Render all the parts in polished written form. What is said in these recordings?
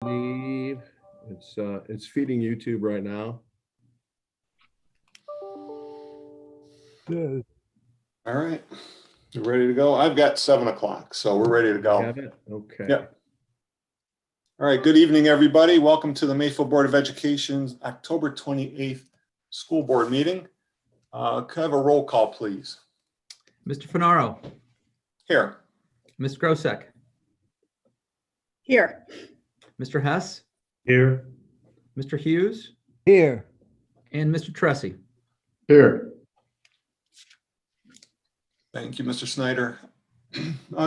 Believe it's feeding YouTube right now. Good. All right, you ready to go? I've got 7 o'clock, so we're ready to go. Got it? Okay. Yep. All right, good evening, everybody. Welcome to the Mayfield Board of Education's October 28th school board meeting. Could I have a roll call, please? Mr. Finaro, Here. Ms. Grosek, Here. Mr. Hess, Here. Mr. Hughes, Here. and Mr. Tressi. Here. Thank you, Mr. Snyder.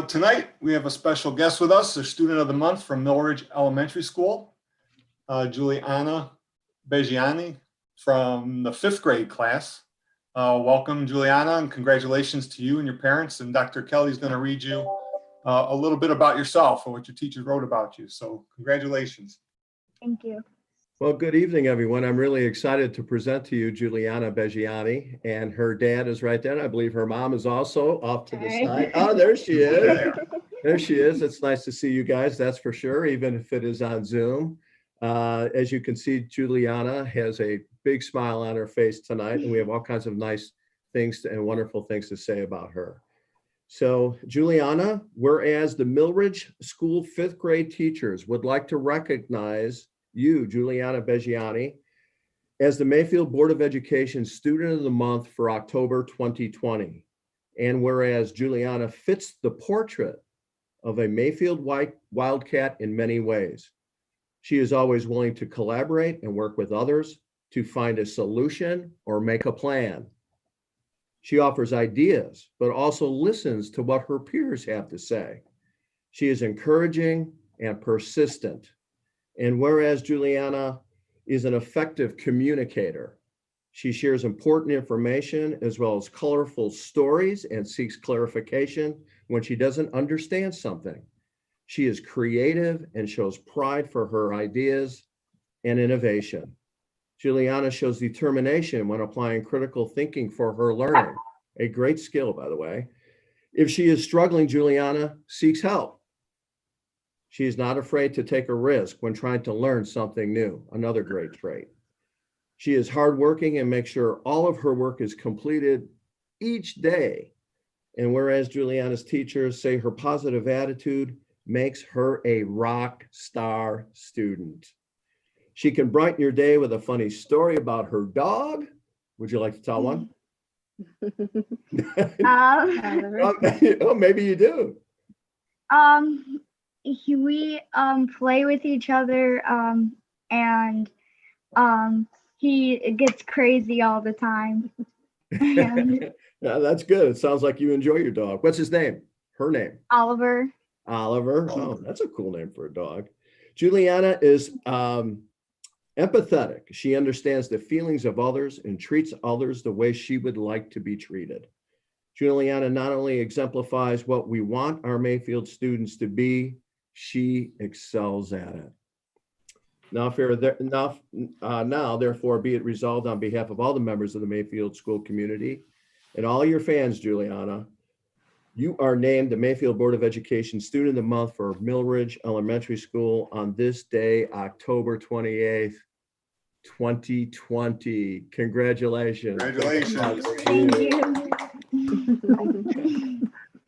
Tonight, we have a special guest with us, the student of the month from Millridge Elementary School, Juliana Beggiani from the 5th grade class. Welcome, Juliana, and congratulations to you and your parents. And Dr. Kelly is going to read you a little bit about yourself and what your teachers wrote about you. So congratulations. Thank you. Well, good evening, everyone. I'm really excited to present to you Juliana Beggiani, and her dad is right there. I believe her mom is also off to the Hi. side. Oh, there she is. There she is. It's nice to see you guys, that's for sure, even if it is on Zoom. As you can see, Juliana has a big smile on her face tonight, and we have all kinds of nice things and wonderful things to say about her. So, Juliana, whereas the Millridge School 5th grade teachers would like to recognize you, Juliana Beggiani, as the Mayfield Board of Education Student of the Month for October 2020. And whereas Juliana fits the portrait of a Mayfield Wildcat in many ways. She is always willing to collaborate and work with others to find a solution or make a plan. She offers ideas, but also listens to what her peers have to say. She is encouraging and persistent. And whereas Juliana is an effective communicator, she shares important information as well as colorful stories and seeks clarification when she doesn't understand something. She is creative and shows pride for her ideas and innovation. Juliana shows determination when applying critical thinking for her learning, a great skill, by the way. If she is struggling, Juliana seeks help. She is not afraid to take a risk when trying to learn something new, another great trait. She is hardworking and makes sure all of her work is completed each day. And whereas Juliana's teachers say her positive attitude makes her a rock star student. She can brighten your day with a funny story about her dog. Would you like to tell one? Oh, maybe you do. We play with each other, and he gets crazy all the time. And Yeah, that's good. It sounds like you enjoy your dog. What's his name? Her name? Oliver. Oliver. Oh, that's a cool name for a dog. Juliana is empathetic. She understands the feelings of others and treats others the way she would like to be treated. Juliana not only exemplifies what we want our Mayfield students to be, she excels at it. Now, therefore, be it resolved on behalf of all the members of the Mayfield school community and all your fans, Juliana, you are named the Mayfield Board of Education Student of the Month for Millridge Elementary School on this day, October 28th, 2020. Congratulations. Congratulations. Thank you.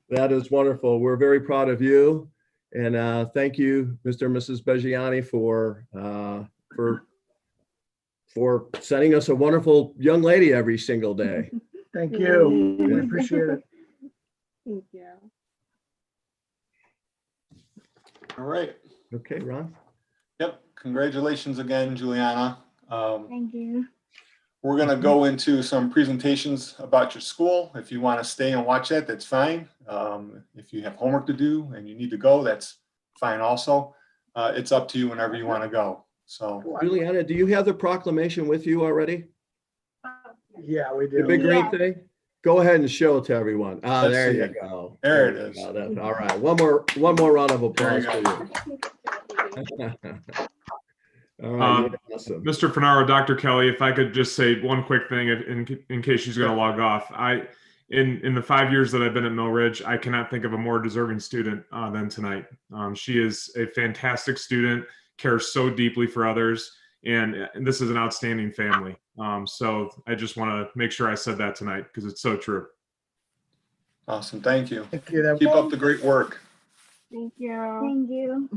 That is wonderful. We're very proud of you. And thank you, Mr. and Mrs. Beggiani, for sending us a wonderful young lady every single day. Thank you. We appreciate it. Thank you. All right. Okay, Ron? Yep. Congratulations again, Juliana. Thank you. We're going to go into some presentations about your school. If you want to stay and watch that, that's fine. If you have homework to do and you need to go, that's fine also. It's up to you whenever you want to go. So, Juliana, do you have the proclamation with you already? Yeah, we The do. big green Yeah. thing? Go ahead and show it to everyone. Ah, Let's there see you it. go. There it you is. go. All right, one more round of applause There for you you. All right, you're awesome. Mr. Finaro, Dr. Kelly, if I could just say one quick thing in case she's going to log off. In the 5 years that I've been at Millridge, I cannot think of a more deserving student than tonight. She is a fantastic student, cares so deeply for others. And this is an outstanding family. So I just want to make sure I said that tonight because it's so true. Awesome. Thank you. Thank you. That- Keep up the great work. Thank you.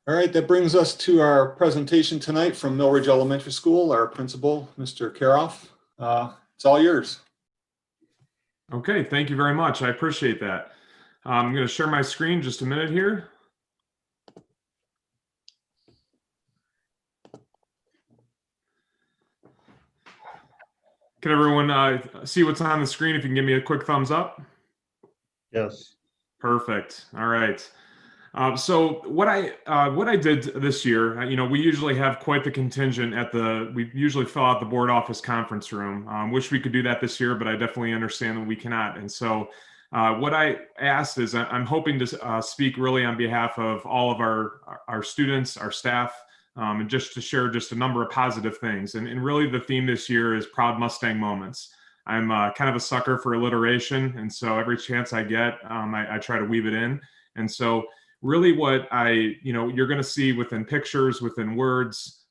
All right, that brings us to our presentation tonight from Millridge Elementary School, our principal, Mr. Karoff. It's all yours. Okay, thank you very much. I appreciate that. I'm going to share my screen just a minute here. Can everyone see what's on the screen? If you can give me a quick thumbs up. Yes. Perfect. All right. So what I did this year, we usually have quite the contingent we usually fill out the board office conference room. Wish we could do that this year, but I definitely understand that we cannot. And so what I asked is I'm hoping to speak really on behalf of all of our students, our staff, and just to share just a number of positive things. And really the theme this year is Proud Mustang Moments. I'm kind of a sucker for alliteration. And so every chance I get, I try to weave it in. And so really what you're going to see within pictures, within words,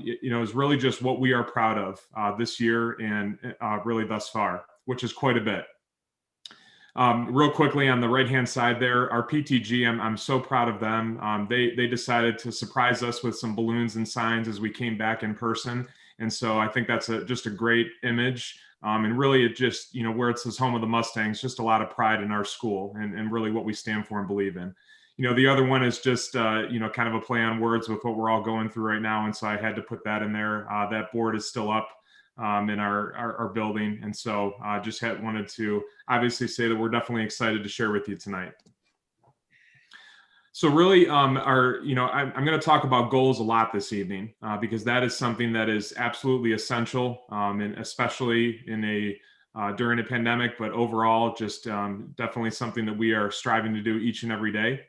is really just what we are proud of this year and really thus far, which is quite a bit. Real quickly on the right-hand side there, our PTG, I'm so proud of them. They decided to surprise us with some balloons and signs as we came back in person. And so I think that's just a great image. And really it just, where it says home of the Mustangs, just a lot of pride in our school and really what we stand for and believe in. The other one is just, kind of a play on words with what we're all going through right now. And so I had to put that in there. That board is still up in our building. And so just wanted to obviously say that we're definitely excited to share with you tonight. So really, I'm going to talk about goals a lot this evening because that is something that is absolutely essential, and especially during a pandemic, but overall, just definitely something that we are striving to do each and every day.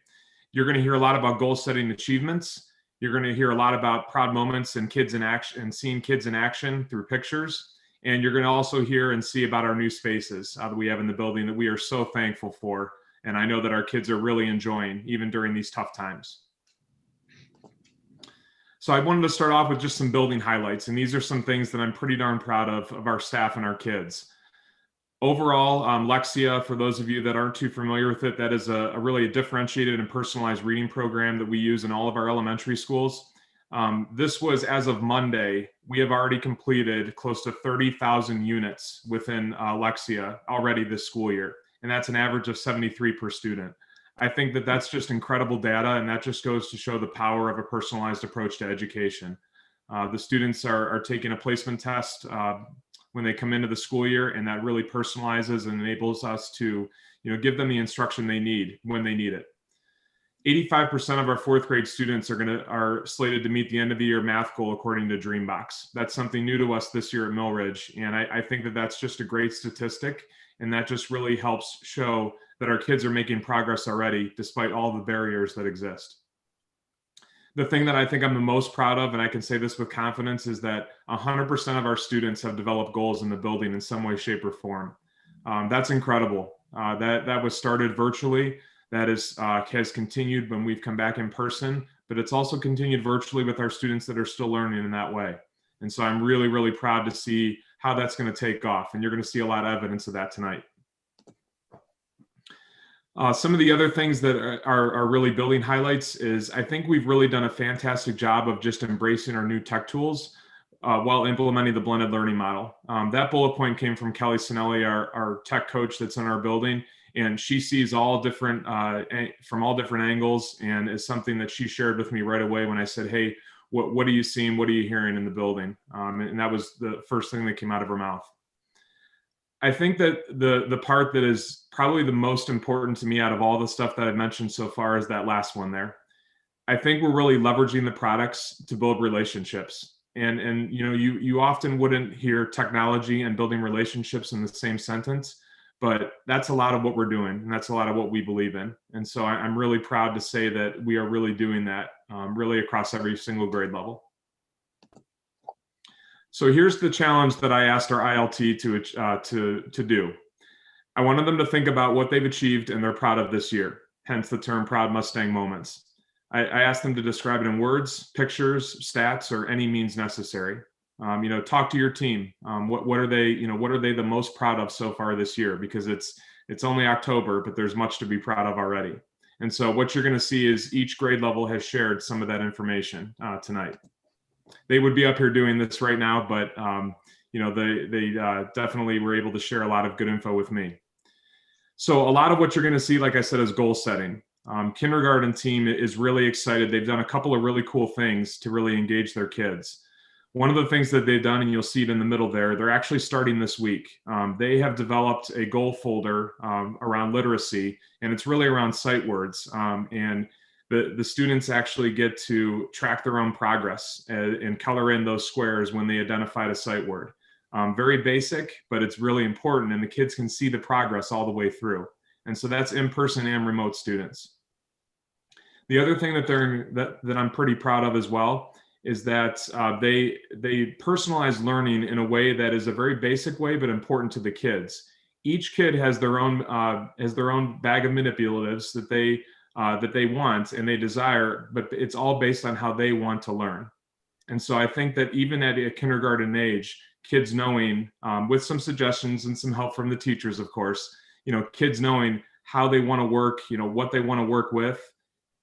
You're going to hear a lot about goal setting achievements. You're going to hear a lot about proud moments and kids in action and seeing kids in action through pictures. And you're going to also hear and see about our new spaces that we have in the building that we are so thankful for. And I know that our kids are really enjoying even during these tough times. So I wanted to start off with just some building highlights. And these are some things that I'm pretty darn proud of our staff and our kids. Overall, Lexia, for those of you that aren't too familiar with it, that is a really differentiated and personalized reading program that we use in all of our elementary schools. This was, as of Monday, we have already completed close to 30,000 units within Lexia already this school year. And that's an average of 73 per student. I think that that's just incredible data, and that just goes to show the power of a personalized approach to education. The students are taking a placement test when they come into the school year, and that really personalizes and enables us to, give them the instruction they need when they need it. 85% of our fourth grade students are slated to meet the end of the year math goal according to Dreambox. That's something new to us this year at Millridge, and I think that that's just a great statistic, and that just really helps show that our kids are making progress already despite all the barriers that exist. The thing that I think I'm the most proud of, and I can say this with confidence, is that 100% of our students have developed goals in the building in some way, shape, or form. That's incredible. That was started virtually. That has continued when we've come back in person, but it's also continued virtually with our students that are still learning in that way. And so I'm really, really proud to see how that's going to take off. And you're going to see a lot of evidence of that tonight. Some of the other things that are really building highlights is I think we've really done a fantastic job of just embracing our new tech tools while implementing the blended learning model. That bullet point came from Kelly Sinelli, our tech coach that's in our building, and she sees all different from all different angles, and is something that she shared with me right away when I said, hey, what are you seeing? What are you hearing in the building? And that was the first thing that came out of her mouth. I think that the part that is probably the most important to me out of all the stuff that I've mentioned so far is that last one there. I think we're really leveraging the products to build relationships. And you often wouldn't hear technology and building relationships in the same sentence, but that's a lot of what we're doing, and that's a lot of what we believe in. And so I'm really proud to say that we are really doing that really across every single grade level. So here's the challenge that I asked our ILT to do. I wanted them to think about what they've achieved and they're proud of this year, hence the term Proud Mustang Moments. I asked them to describe it in words, pictures, stats, or any means necessary. Talk to your team. What are they, what are they the most proud of so far this year? Because it's only October, but there's much to be proud of already. And so what you're going to see is each grade level has shared some of that information tonight. They would be up here doing this right now, but they definitely were able to share a lot of good info with me. So a lot of what you're going to see, like I said, is goal setting. Kindergarten team is really excited. They've done a couple of really cool things to really engage their kids. One of the things that they've done, and you'll see it in the middle there, they're actually starting this week. They have developed a goal folder around literacy, and it's really around sight words. And the students actually get to track their own progress and color in those squares when they identified a sight word. Very basic, but it's really important, and the kids can see the progress all the way through. And so that's in-person and remote students. The other thing that I'm pretty proud of as well is that they personalize learning in a way that is a very basic way, but important to the kids. Each kid has their own bag of manipulatives that they want and they desire, but it's all based on how they want to learn. And so I think that even at a kindergarten age, kids knowing, with some suggestions and some help from the teachers, of course, kids knowing how they want to work, what they want to work with.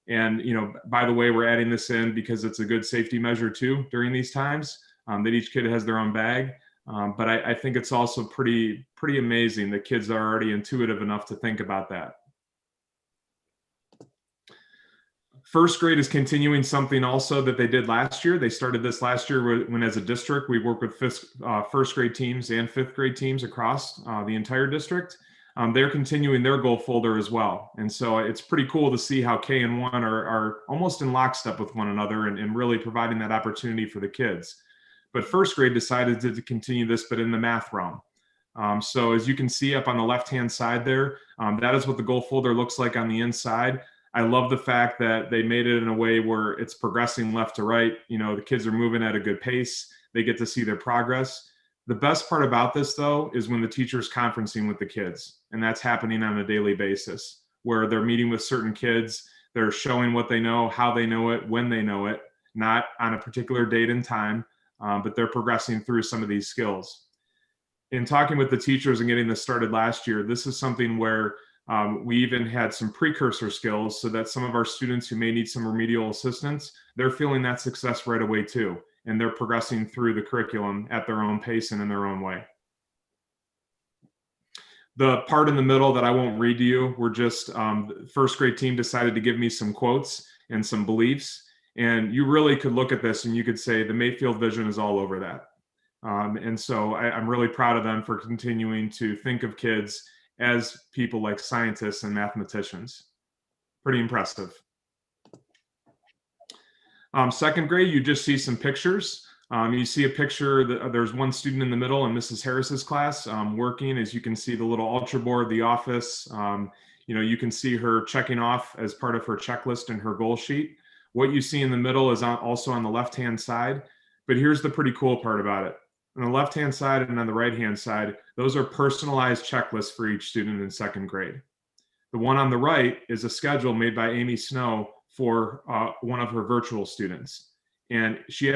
And, by the way, we're adding this in because it's a good safety measure too during these times, that each kid has their own bag. But I think it's also pretty amazing that kids are already intuitive enough to think about that. First grade is continuing something also that they did last year. They started this last year when as a district, we work with first grade teams and fifth grade teams across the entire district. They're continuing their goal folder as well. And so it's pretty cool to see how K and 1 are almost in lockstep with one another and really providing that opportunity for the kids. But first grade decided to continue this, but in the math realm. So as you can see up on the left-hand side there, that is what the goal folder looks like on the inside. I love the fact that they made it in a way where it's progressing left to right. The kids are moving at a good pace. They get to see their progress. The best part about this, though, is when the teacher's conferencing with the kids, and that's happening on a daily basis, where they're meeting with certain kids, they're showing what they know, how they know it, when they know it, not on a particular date and time, but they're progressing through some of these skills. In talking with the teachers and getting this started last year, this is something where we even had some precursor skills so that some of our students who may need some remedial assistance, they're feeling that success right away too. And they're progressing through the curriculum at their own pace and in their own way. The part in the middle that I won't read to you, we're just, the first grade team decided to give me some quotes and some beliefs. And you really could look at this and you could say the Mayfield vision is all over that. And so I'm really proud of them for continuing to think of kids as people like scientists and mathematicians. Pretty impressive. Second grade, you just see some pictures. You see a picture that there's one student in the middle in Mrs. Harris's class working. As you can see the little ultra board, the office. You can see her checking off as part of her checklist and her goal sheet. What you see in the middle is also on the left-hand side. But here's the pretty cool part about it. On the left-hand side and on the right-hand side, those are personalized checklists for each student in second grade. The one on the right is a schedule made by Amy Snow for one of her virtual students. And she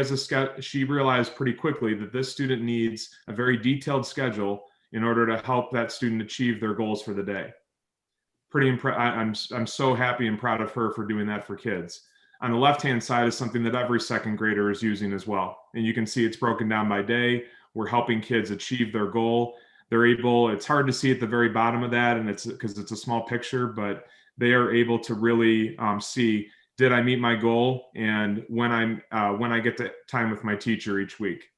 realized pretty quickly that this student needs a very detailed schedule in order to help that student achieve their goals for the day. I'm so happy and proud of her for doing that for kids. On the left-hand side is something that every second grader is using as well. And you can see it's broken down by day. We're helping kids achieve their goal. It's hard to see at the very bottom of that, and it's because it's a small picture, but they are able to really see, did I meet my goal? And when I get to time with my teacher each week.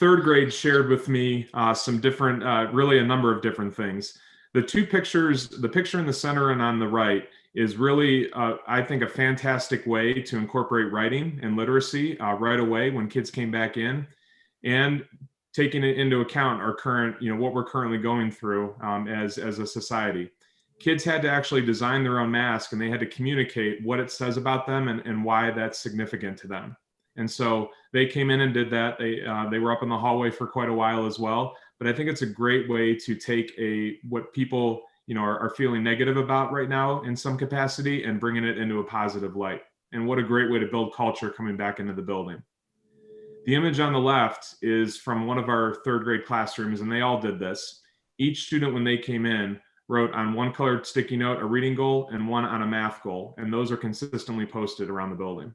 Third grade shared with me some different, really a number of different things. The two pictures, the picture in the center and on the right is really, I think, a fantastic way to incorporate writing and literacy right away when kids came back in, and taking it into account our current, what we're currently going through as a society. Kids had to actually design their own mask, and they had to communicate what it says about them and why that's significant to them. And so they came in and did that. They were up in the hallway for quite a while as well. But I think it's a great way to take what people are feeling negative about right now in some capacity, and bringing it into a positive light. And what a great way to build culture coming back into the building. The image on the left is from one of our third grade classrooms, and they all did this. Each student, when they came in, wrote on one colored sticky note a reading goal and one on a math goal, and those are consistently posted around the building.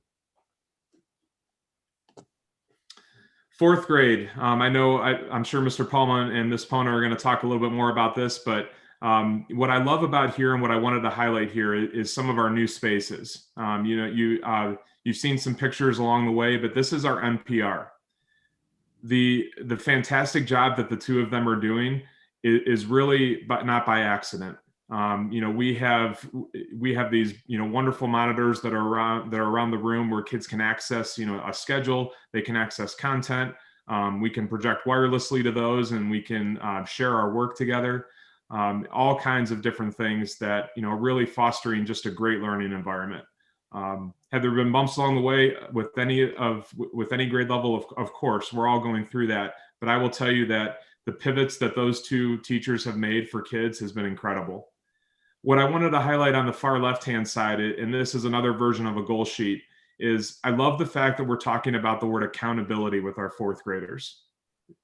Fourth grade, I'm sure Mr. Palma and Ms. Pona are going to talk a little bit more about this, but what I love about here and what I wanted to highlight here is some of our new spaces. You've seen some pictures along the way, but this is our NPR. The fantastic job that the two of them are doing is really, but not by accident. We have these wonderful monitors that are around the room where kids can access a schedule. They can access content. We can project wirelessly to those, and we can share our work together. All kinds of different things that really fostering just a great learning environment. Have there been bumps along the way with any grade level? Of course, we're all going through that. But I will tell you that the pivots that those two teachers have made for kids has been incredible. What I wanted to highlight on the far left-hand side, and this is another version of a goal sheet, is I love the fact that we're talking about the word accountability with our fourth graders.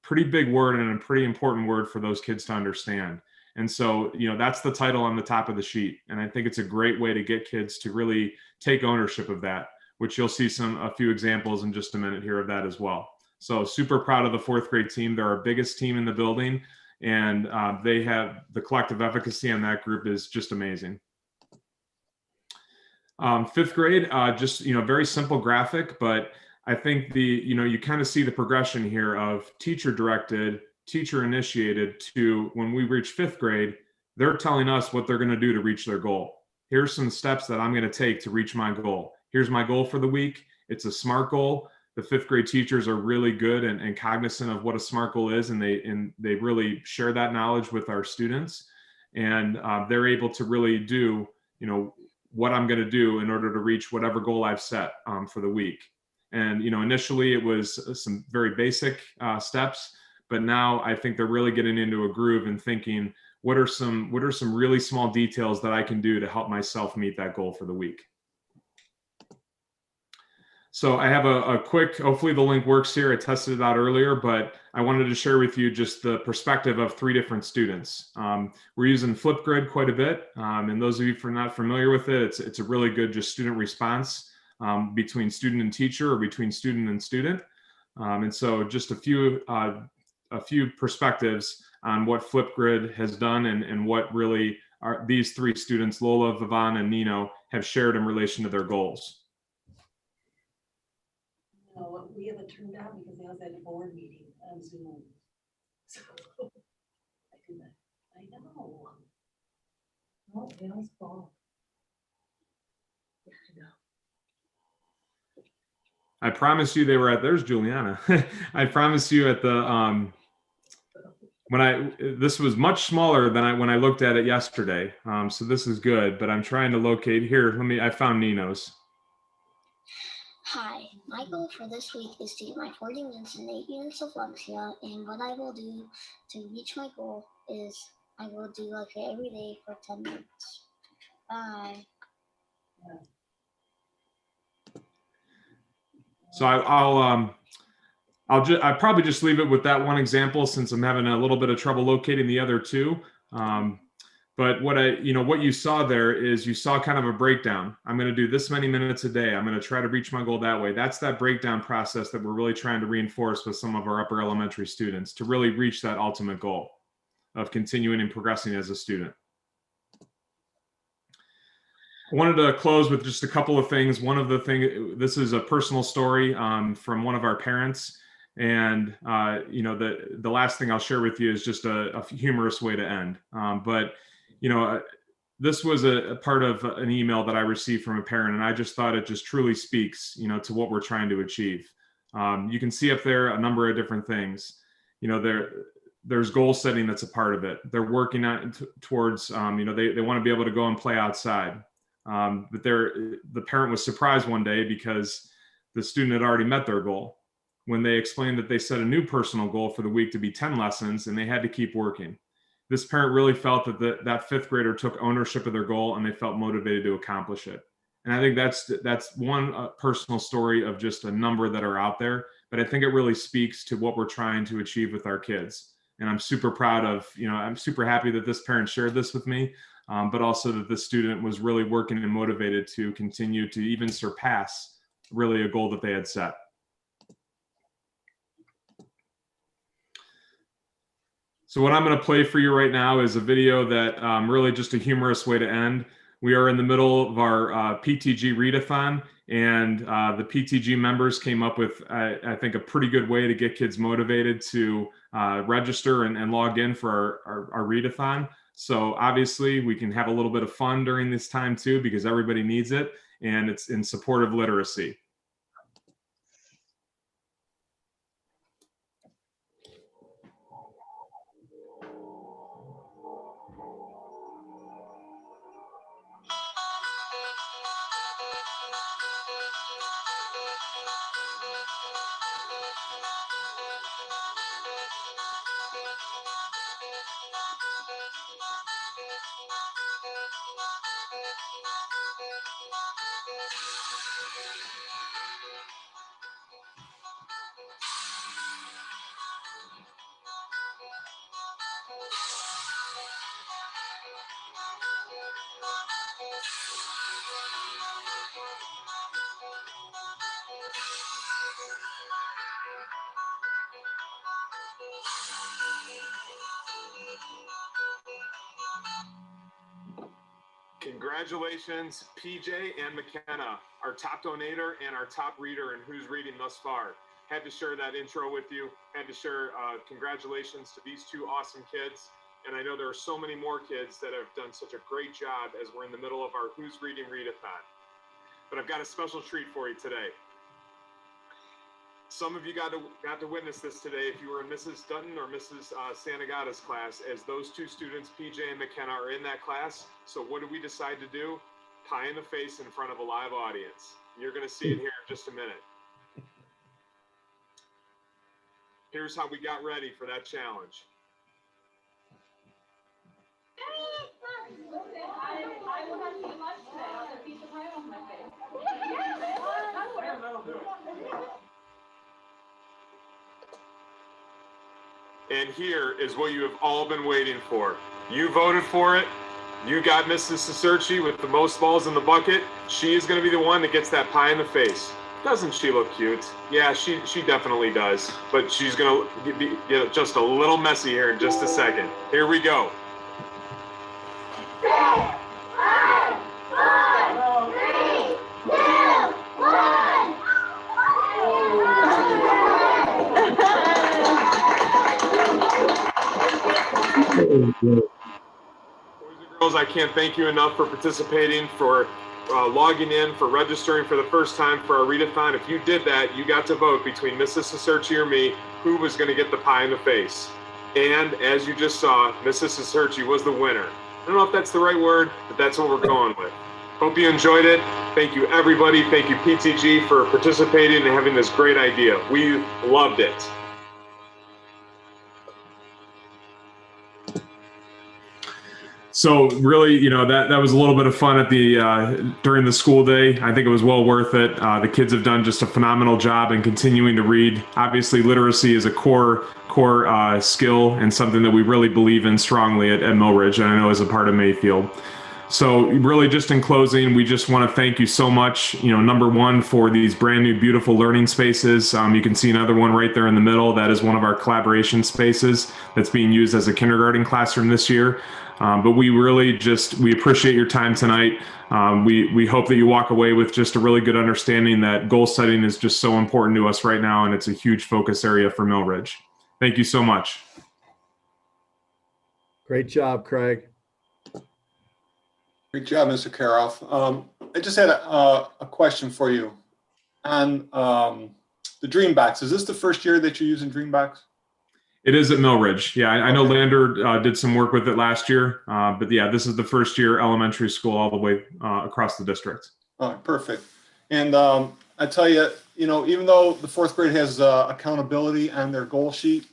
Pretty big word and a pretty important word for those kids to understand. And so, that's the title on the top of the sheet. And I think it's a great way to get kids to really take ownership of that, which you'll see a few examples in just a minute here of that as well. So super proud of the fourth grade team. They're our biggest team in the building, and they have the collective efficacy on that group is just amazing. Fifth grade, just, very simple graphic, but I think you kind of see the progression here of teacher directed, teacher initiated to when we reach fifth grade, they're telling us what they're going to do to reach their goal. Here's some steps that I'm going to take to reach my goal. Here's my goal for the week. It's a SMART goal. The fifth grade teachers are really good and cognizant of what a SMART goal is, and they really share that knowledge with our students, and they're able to really do what I'm going to do in order to reach whatever goal I've set for the week. And initially it was some very basic steps, but now I think they're really getting into a groove and thinking, what are some really small details that I can do to help myself meet that goal for the week? So I have a quick, hopefully the link works here. I tested it out earlier, but I wanted to share with you just the perspective of 3 different students. We're using Flipgrid quite a bit. And those of you who are not familiar with it, it's a really good just student response between student and teacher or between student and student. And so just a few perspectives on what Flipgrid has done and what really these 3 students, Lola, Vivon, and Nino, have shared in relation to their goals. No, we have it turned down because I was at a board meeting on Zoom. So I know. Oh, it was fall. Yeah, I know. I promise you they were there's Juliana. I promise you at the, this was much smaller than when I looked at it yesterday. So this is good, but I'm trying to locate here. I found Nino's. Hi, my goal for this week is to get my 40 minutes and 8 units of Lexia, and what I will do to reach my goal is I will do Lexia every day for 10 minutes. Bye. So I'll probably just leave it with that one example since I'm having a little bit of trouble locating the other 2. But what you saw there is you saw kind of a breakdown. I'm going to do this many minutes a day. I'm going to try to reach my goal that way. That's that breakdown process that we're really trying to reinforce with some of our upper elementary students to really reach that ultimate goal of continuing and progressing as a student. I wanted to close with just a couple of things. One of the things, this is a personal story from one of our parents. And, the last thing I'll share with you is just a humorous way to end. But this was a part of an email that I received from a parent, and I just thought it just truly speaks, to what we're trying to achieve. You can see up there a number of different things. There's goal setting that's a part of it. They're working on towards, they want to be able to go and play outside. But the parent was surprised one day because the student had already met their goal when they explained that they set a new personal goal for the week to be 10 lessons and they had to keep working. this parent really felt that that fifth grader took ownership of their goal and they felt motivated to accomplish it. And I think that's one personal story of just a number that are out there, but I think it really speaks to what we're trying to achieve with our kids. And I'm super proud of, I'm super happy that this parent shared this with me, but also that this student was really working and motivated to continue to even surpass really a goal that they had set. So what I'm going to play for you right now is a video that really just a humorous way to end. We are in the middle of our PTG readathon, and the PTG members came up with, I think, a pretty good way to get kids motivated to register and log in for our readathon. So obviously we can have a little bit of fun during this time too, because everybody needs it, and it's in support of literacy. Congratulations, PJ and McKenna, our top donator and our top reader in Who's Reading thus far. Had to share that intro with you. Had to share congratulations to these two awesome kids. And I know there are so many more kids that have done such a great job as we're in the middle of our Who's Reading Readathon. But I've got a special treat for you today. Some of you got to witness this today if you were in Mrs. Dutton or Mrs. Santagata's class, as those two students, PJ and McKenna, are in that class. So what did we decide to do? Pie in the face in front of a live audience. You're going to see it here in just a minute. Here's how we got ready for that challenge. I will have to eat lunch today. I'll have a piece of pie on my face. And here is what you have all been waiting for. You voted for it. You got Mrs. Cicerci with the most balls in the bucket. She is going to be the one that gets that pie in the face. Doesn't she look cute? Yeah, she definitely does. But she's going to get just a little messy here in just a second. Here we go. 6, 5, 4, 3, 2, 1. Boys and girls, I can't thank you enough for participating, for logging in, for registering for the first time for our readathon. If you did that, you got to vote between Mrs. Cicerci or me who was going to get the pie in the face. And as you just saw, Mrs. Cicerci was the winner. I don't know if that's the right word, but that's what we're going with. Hope you enjoyed it. Thank you, everybody. Thank you, PTG, for participating and having this great idea. We loved it. So really, that was a little bit of fun at the during the school day. I think it was well worth it. The kids have done just a phenomenal job in continuing to read. Obviously, literacy is a core skill and something that we really believe in strongly at Millridge, and I know as a part of Mayfield. So really, just in closing, we just want to thank you so much, number one, for these brand new, beautiful learning spaces. You can see another one right there in the middle. That is one of our collaboration spaces that's being used as a kindergarten classroom this year. But we really we appreciate your time tonight. We hope that you walk away with just a really good understanding that goal setting is just so important to us right now, and it's a huge focus area for Millridge. Thank you so much. Great job, Craig. Great job, Mr. Karoff. I just had a question for you on the DreamBox. Is this the first year that you're using DreamBox? It is at Millridge. Yeah, I know Lander did some work with it last year, but yeah, this is the first year elementary school all the way across the district. All right, perfect. And I tell you, even though the fourth grade has accountability on their goal sheet,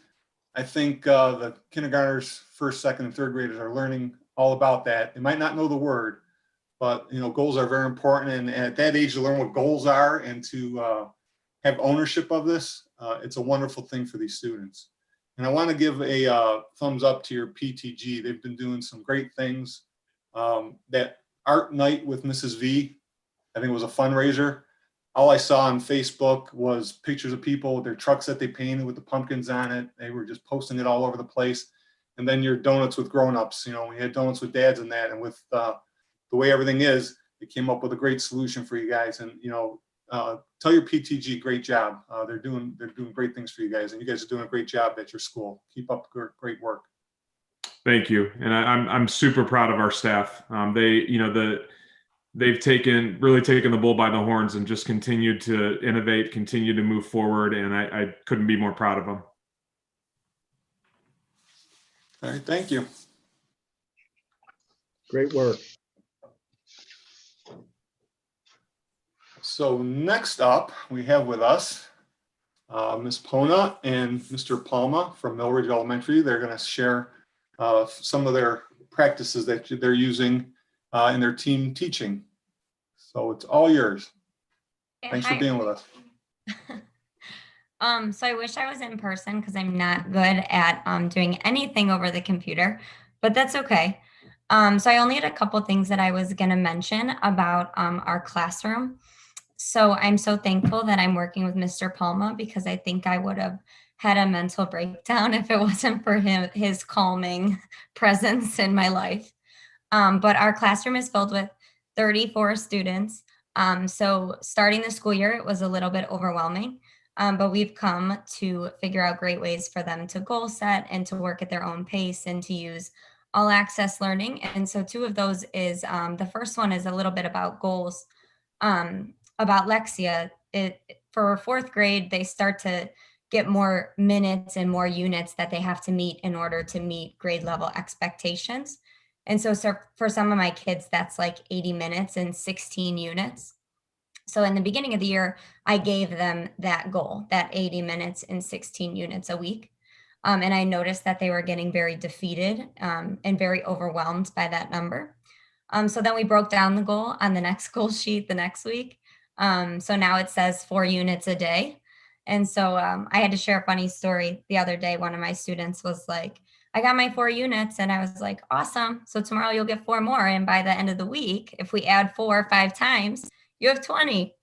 I think the kindergartners, first, second, and third graders are learning all about that. They might not know the word, but goals are very important. And at that age, to learn what goals are and to have ownership of this, it's a wonderful thing for these students. And I want to give a thumbs up to your PTG. They've been doing some great things. That art night with Mrs. V, I think it was a fundraiser. All I saw on Facebook was pictures of people with their trucks that they painted with the pumpkins on it. They were just posting it all over the place. And then your donuts with grownups. We had donuts with dads and that. And with the way everything is, they came up with a great solution for you guys. And tell your PTG, great job. They're doing great things for you guys, and you guys are doing a great job at your school. Keep up great work. Thank you, and I'm super proud of our staff. They've really taken the bull by the horns and just continued to innovate, continue to move forward, and I couldn't be more proud of them. All right, thank you. Great work. So next up, we have with us Ms. Pona and Mr. Palma from Millridge Elementary. They're going to share some of their practices that they're using in their team teaching. So it's all yours. Thanks for being with us. So I wish I was in person because I'm not good at doing anything over the computer, but that's okay. So I only had a couple things that I was going to mention about our classroom. So I'm so thankful that I'm working with Mr. Palma, because I think I would have had a mental breakdown if it wasn't for his calming presence in my life. But our classroom is filled with 34 students. So starting the school year, it was a little bit overwhelming, but we've come to figure out great ways for them to goal set and to work at their own pace and to use all access learning. And so two of those is, the first one is a little bit about goals. About Lexia, for fourth grade, they start to get more minutes and more units that they have to meet in order to meet grade level expectations. And so for some of my kids, that's like 80 minutes and 16 units. So in the beginning of the year, I gave them that goal, that 80 minutes and 16 units a week. And I noticed that they were getting very defeated and very overwhelmed by that number. So then we broke down the goal on the next goal sheet the next week. So now it says 4 units a day. And so I had to share a funny story the other day. One of my students was like, I got my 4 units, and I was like, awesome. So tomorrow you'll get 4 more. And by the end of the week, if we add 4 or 5 times, you have 20.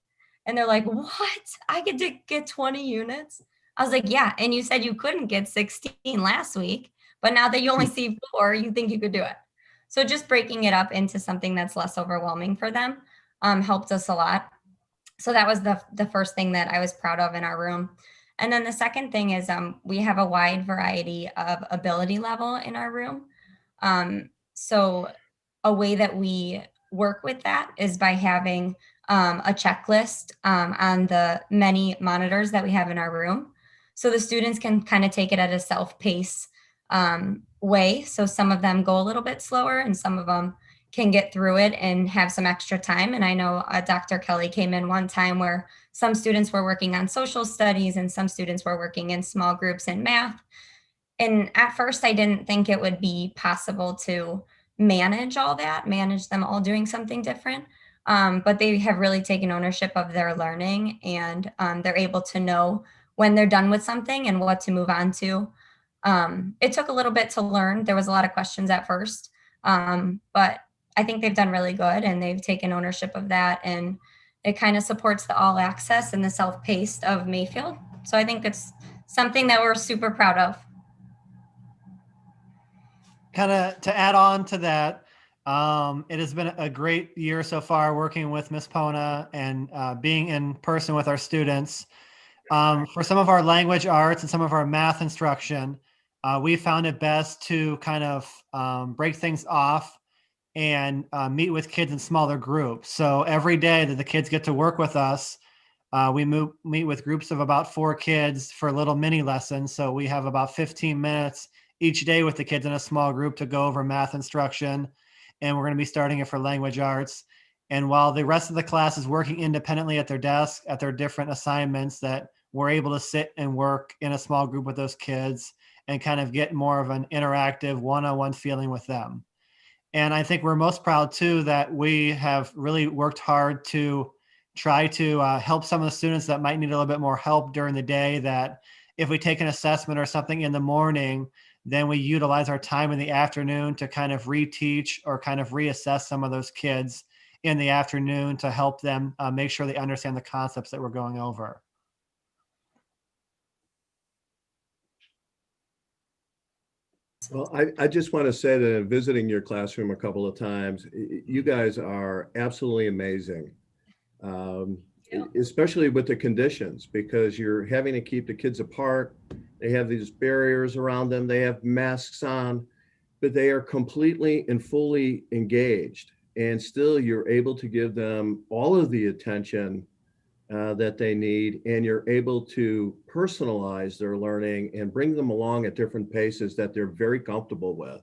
And they're like, what? I get to get 20 units? I was like, yeah. And you said you couldn't get 16 last week, but now that you only see 4, you think you could do it. So just breaking it up into something that's less overwhelming for them helped us a lot. So that was the first thing that I was proud of in our room. And then the second thing is we have a wide variety of ability level in our room. So a way that we work with that is by having a checklist on the many monitors that we have in our room. So the students can kind of take it at a self-pace way. So some of them go a little bit slower and some of them can get through it and have some extra time. And I know Dr. Kelly came in one time where some students were working on social studies and some students were working in small groups in math. And at first I didn't think it would be possible to manage all that, manage them all doing something different. But they have really taken ownership of their learning, and they're able to know when they're done with something and what to move on to. It took a little bit to learn. There was a lot of questions at first, but I think they've done really good, and they've taken ownership of that, and it kind of supports the all access and the self-paced of Mayfield. So I think it's something that we're super proud of. Kind of to add on to that, it has been a great year so far working with Ms. Pona and being in person with our students. For some of our language arts and some of our math instruction, we found it best to kind of break things off and meet with kids in smaller groups. So every day that the kids get to work with us, we meet with groups of about 4 kids for little mini lessons. So we have about 15 minutes each day with the kids in a small group to go over math instruction. And we're going to be starting it for language arts. And while the rest of the class is working independently at their desk, at their different assignments, that we're able to sit and work in a small group with those kids and kind of get more of an interactive one-on-one feeling with them. And I think we're most proud too that we have really worked hard to try to help some of the students that might need a little bit more help during the day, that if we take an assessment or something in the morning, then we utilize our time in the afternoon to kind of reteach or kind of reassess some of those kids in the afternoon to help them make sure they understand the concepts that we're going over. Well, I just want to say that in visiting your classroom a couple of times, you guys are absolutely amazing. Especially with the conditions, because you're having to keep the kids apart. They have these barriers around them. They have masks on, but they are completely and fully engaged. And still you're able to give them all of the attention that they need. And you're able to personalize their learning and bring them along at different paces that they're very comfortable with.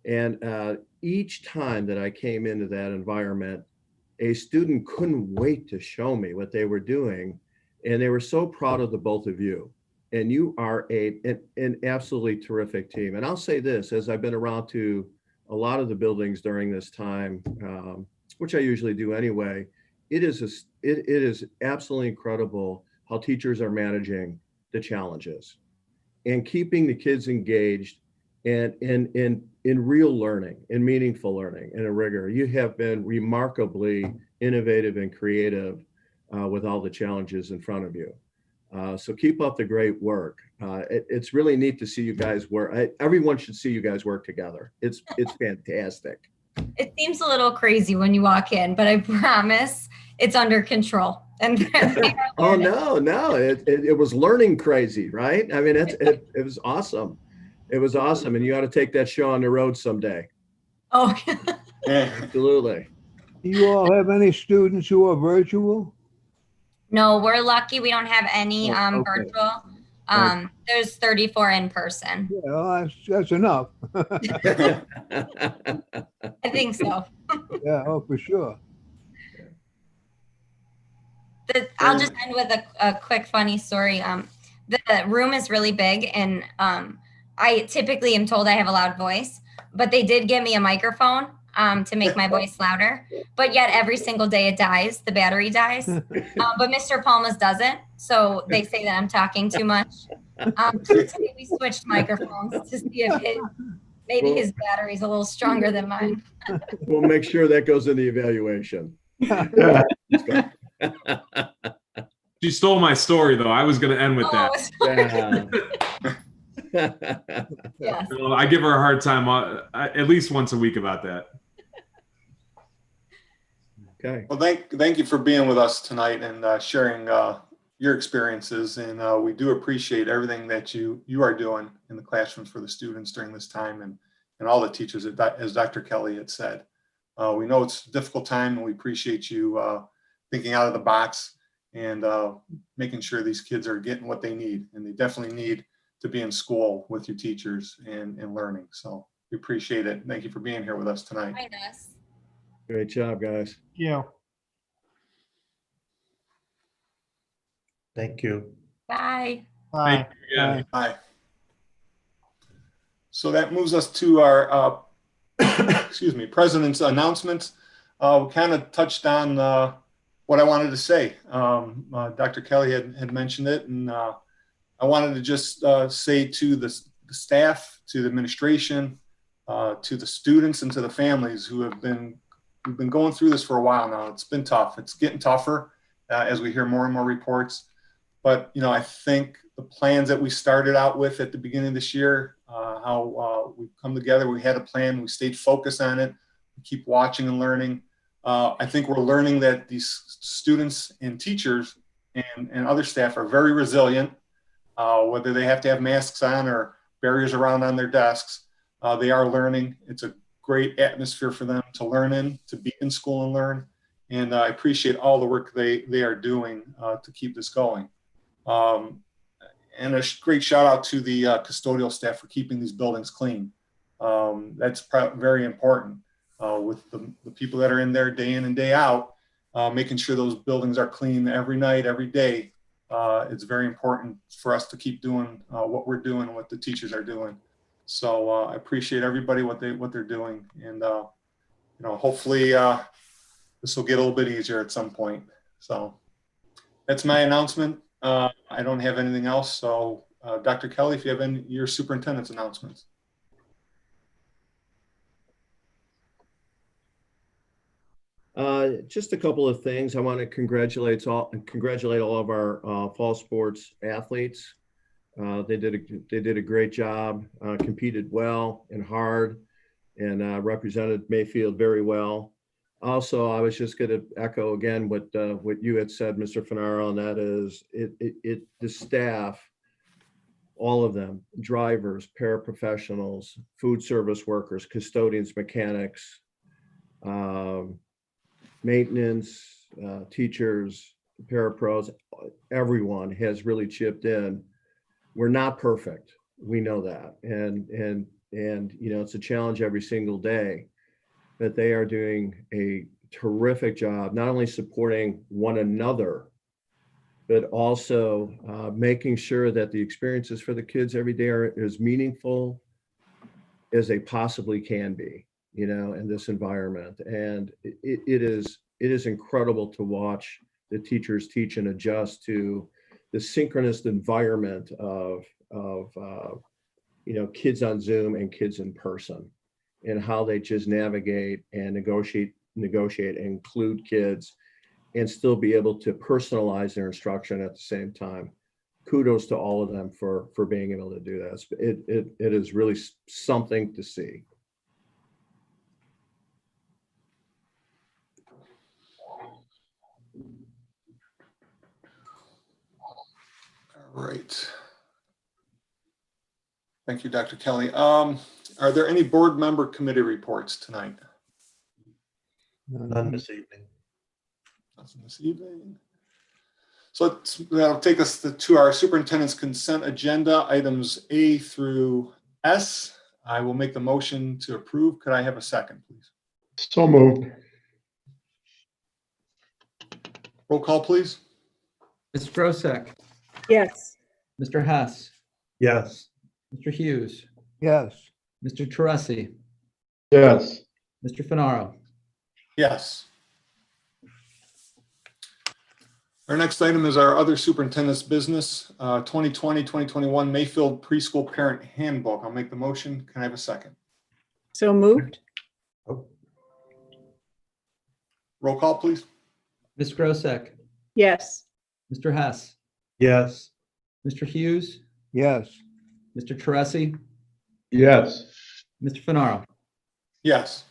And each time that I came into that environment, a student couldn't wait to show me what they were doing. And they were so proud of the both of you. And you are an absolutely terrific team. And I'll say this, as I've been around to a lot of the buildings during this time, which I usually do anyway, it is absolutely incredible how teachers are managing the challenges and keeping the kids engaged and in real learning, in meaningful learning, in a rigor. You have been remarkably innovative and creative with all the challenges in front of you. So keep up the great work. It's really neat to see you guys work. Everyone should see you guys work together. It's fantastic. It seems a little crazy when you walk in, but I promise it's under control. And Oh, no, it was learning crazy, right? I mean, it was awesome. It was awesome. And you ought to take that show on the road someday. Oh, Absolutely. Do you all have any students who are virtual? no, we're lucky we don't have any Oh, okay. virtual. Okay. There's 34 in person. Yeah, well, that's enough. I think so. Yeah, oh, for sure. I'll just end with a quick funny story. The room is really big, and I typically am told I have a loud voice, but they did give me a microphone to make my voice louder. But yet every single day it dies, the battery dies. But Mr. Palmas doesn't, so they say that I'm talking too much. Today we switched microphones to see if maybe his battery's a little stronger than mine. We'll make sure that goes in the evaluation. She stole my story, though. I was going to end with that. Yes. Well, I give her a hard time at least once a week about that. Okay. Well, thank you for being with us tonight and sharing your experiences. And we do appreciate everything that you are doing in the classrooms for the students during this time, and all the teachers, as Dr. Kelly had said. We know it's a difficult time, and we appreciate you thinking out of the box and making sure these kids are getting what they need. And they definitely need to be in school with your teachers and learning. So we appreciate it. Thank you for being here with us tonight. Hi, Ness. Great job, guys. Yeah. Thank you. Bye. Bye. Thank you again. Bye. So that moves us to our, excuse me, President's announcements. We kind of touched on what I wanted to say. Dr. Kelly had mentioned it, and I wanted to just say to the staff, to the administration, to the students, and to the families who we've been going through this for a while now. It's been tough. It's getting tougher as we hear more and more reports. But I think the plans that we started out with at the beginning of this year, how we've come together, we had a plan, we stayed focused on it, we keep watching and learning. I think we're learning that these students and teachers and other staff are very resilient, whether they have to have masks on or barriers around on their desks. They are learning. It's a great atmosphere for them to learn in, to be in school and learn. And I appreciate all the work they are doing to keep this going. And a great shout out to the custodial staff for keeping these buildings clean. That's very important with the people that are in there day in and day out, making sure those buildings are clean every night, every day. It's very important for us to keep doing what we're doing and what the teachers are doing. So I appreciate everybody what they're doing, and hopefully this will get a little bit easier at some point. So that's my announcement. I don't have anything else. So Dr. Kelly, if you have your superintendent's announcements. Just a couple of things. I want to congratulate all of our fall sports athletes. They did a great job, competed well and hard, and represented Mayfield very well. Also, I was just going to echo again what you had said, Mr. Finaro, and that is the staff, all of them, drivers, paraprofessionals, food service workers, custodians, mechanics, maintenance, teachers, parapros, everyone has really chipped in. We're not perfect. We know that. And it's a challenge every single day, but they are doing a terrific job, not only supporting one another, but also making sure that the experiences for the kids every day are as meaningful as they possibly can be, in this environment. And it is incredible to watch the teachers teach and adjust to the synchronous environment of kids on Zoom and kids in person, and how they just navigate and negotiate and include kids and still be able to personalize their instruction at the same time. Kudos to all of them for being able to do that. It is really something to see. All right. Thank you, Dr. Kelly. Are there any board member committee reports tonight? None this evening. Nothing this evening. So that'll take us to our superintendent's consent agenda, items A through S. I will make the motion to approve. Could I have a second, please? So moved. Roll call, please. Ms. Grosek, Yes. Mr. Hess, Yes. Mr. Hughes, Yes. Mr. Teresi, Yes. Mr. Finaro. Yes. Our next item is our other superintendent's business, 2020-2021 Mayfield Preschool Parent Handbook. I'll make the motion. Can I have a second? So moved. Roll call, please. Ms. Grosek, Yes. Mr. Hess, Yes. Mr. Hughes, Yes. Mr. Teresi, Yes. Mr. Finaro. Yes.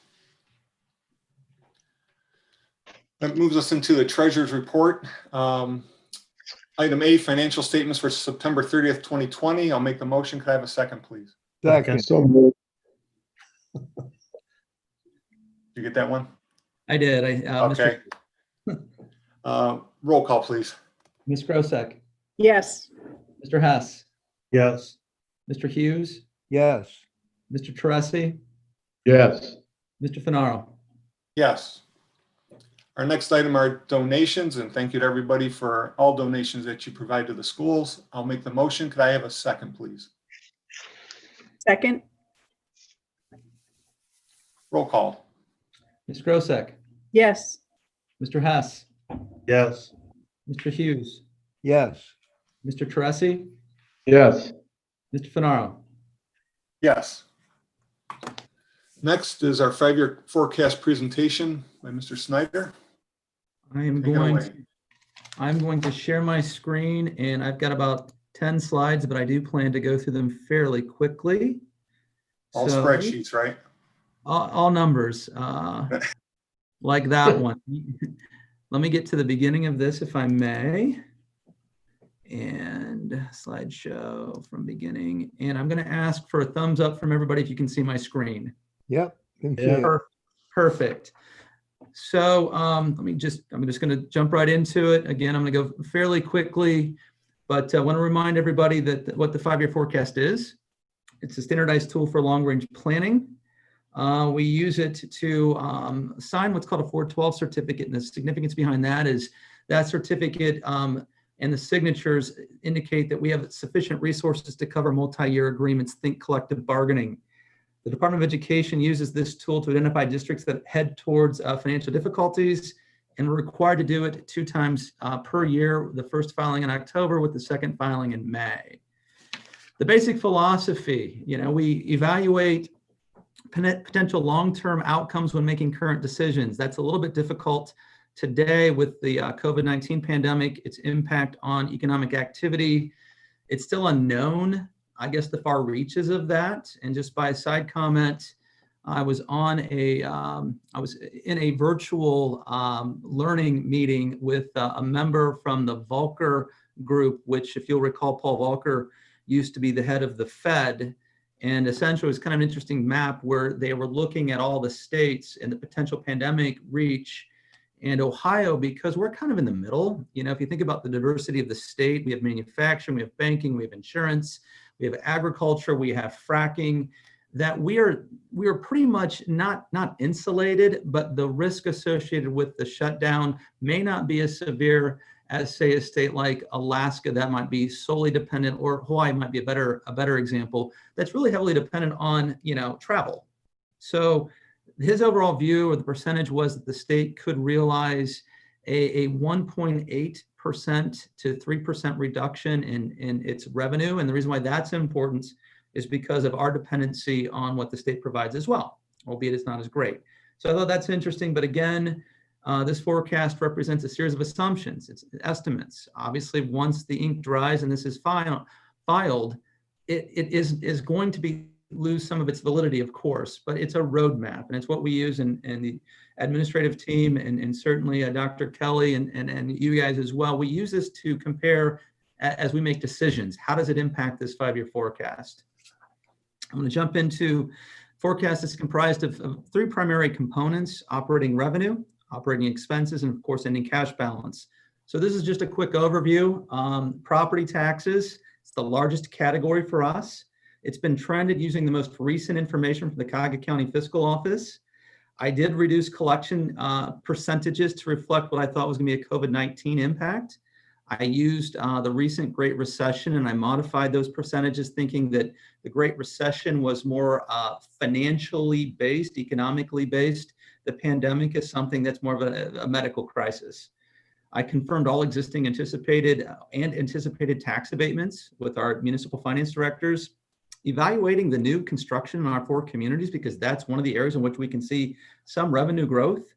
That moves us into the treasurer's report. Item A, financial statements for September 30th, 2020. I'll make the motion. Could I have a second, please? Second. So moved. Did you get that one? I did. Okay. Roll call, please. Ms. Grosek, Yes. Mr. Hess, Yes. Mr. Hughes, Yes. Mr. Teresi, Yes. Mr. Finaro. Yes. Our next item are donations, and thank you to everybody for all donations that you provide to the schools. I'll make the motion. Could I have a second, please? Second. Roll call. Ms. Grosek, Yes. Mr. Hess, Yes. Mr. Hughes, Yes. Mr. Teresi, Yes. Mr. Finaro. Yes. Next is our 5-year forecast presentation by Mr. Snyder. I'm Take it going away. to share my screen, and I've got about 10 slides, but I do plan to go through them fairly quickly. All So, spreadsheets, right? all numbers, like that one. Let me get to the beginning of this, if I may. And slideshow from beginning. And I'm going to ask for a thumbs up from everybody if you can see my screen. Yep. Can see Yeah. it. Perfect. So I'm just going to jump right into it. Again, I'm going to go fairly quickly, but I want to remind everybody that what the 5-year forecast is. It's a standardized tool for long-range planning. We use it to sign what's called a 412 certificate, and the significance behind that is that certificate and the signatures indicate that we have sufficient resources to cover multi-year agreements, think collective bargaining. The Department of Education uses this tool to identify districts that head towards financial difficulties, and we're required to do it 2 times per year, the first filing in October with the second filing in May. The basic philosophy, we evaluate potential long-term outcomes when making current decisions. That's a little bit difficult today with the COVID-19 pandemic, its impact on economic activity. It's still unknown, I guess, the far reaches of that. And just by a side comment, I was in a virtual learning meeting with a member from the Volcker Group, which, if you'll recall, Paul Volcker used to be the head of the Fed. And essentially, it was kind of an interesting map where they were looking at all the states and the potential pandemic reach. And Ohio, because we're kind of in the middle, if you think about the diversity of the state, we have manufacturing, we have banking, we have insurance, we have agriculture, we have fracking, that we are pretty much not insulated, but the risk associated with the shutdown may not be as severe as, say, a state like Alaska that might be solely dependent, or Hawaii might be a better example, that's really heavily dependent on, travel. So his overall view, or the percentage, was that the state could realize a 1.8% to 3% reduction in its revenue. And the reason why that's important is because of our dependency on what the state provides as well, albeit it's not as great. So I thought that's interesting. But again, this forecast represents a series of assumptions. It's estimates. Obviously, once the ink dries and this is filed, it is going to lose some of its validity, of course, but it's a roadmap, and it's what we use in the administrative team, and certainly Dr. Kelly and you guys as well. We use this to compare as we make decisions. How does it impact this 5-year forecast? I'm going to jump into forecast. It's comprised of 3 primary components: operating revenue, operating expenses, and of course, ending cash balance. So this is just a quick overview. Property taxes, it's the largest category for us. It's been trended using the most recent information from the Cuyahoga County Fiscal Office. I did reduce collection percentages to reflect what I thought was going to be a COVID-19 impact. I used the recent Great Recession, and I modified those percentages, thinking that the Great Recession was more financially based, economically based. The pandemic is something that's more of a medical crisis. I confirmed all existing anticipated tax abatements with our municipal finance directors, evaluating the new construction in our 4 communities, because that's one of the areas in which we can see some revenue growth.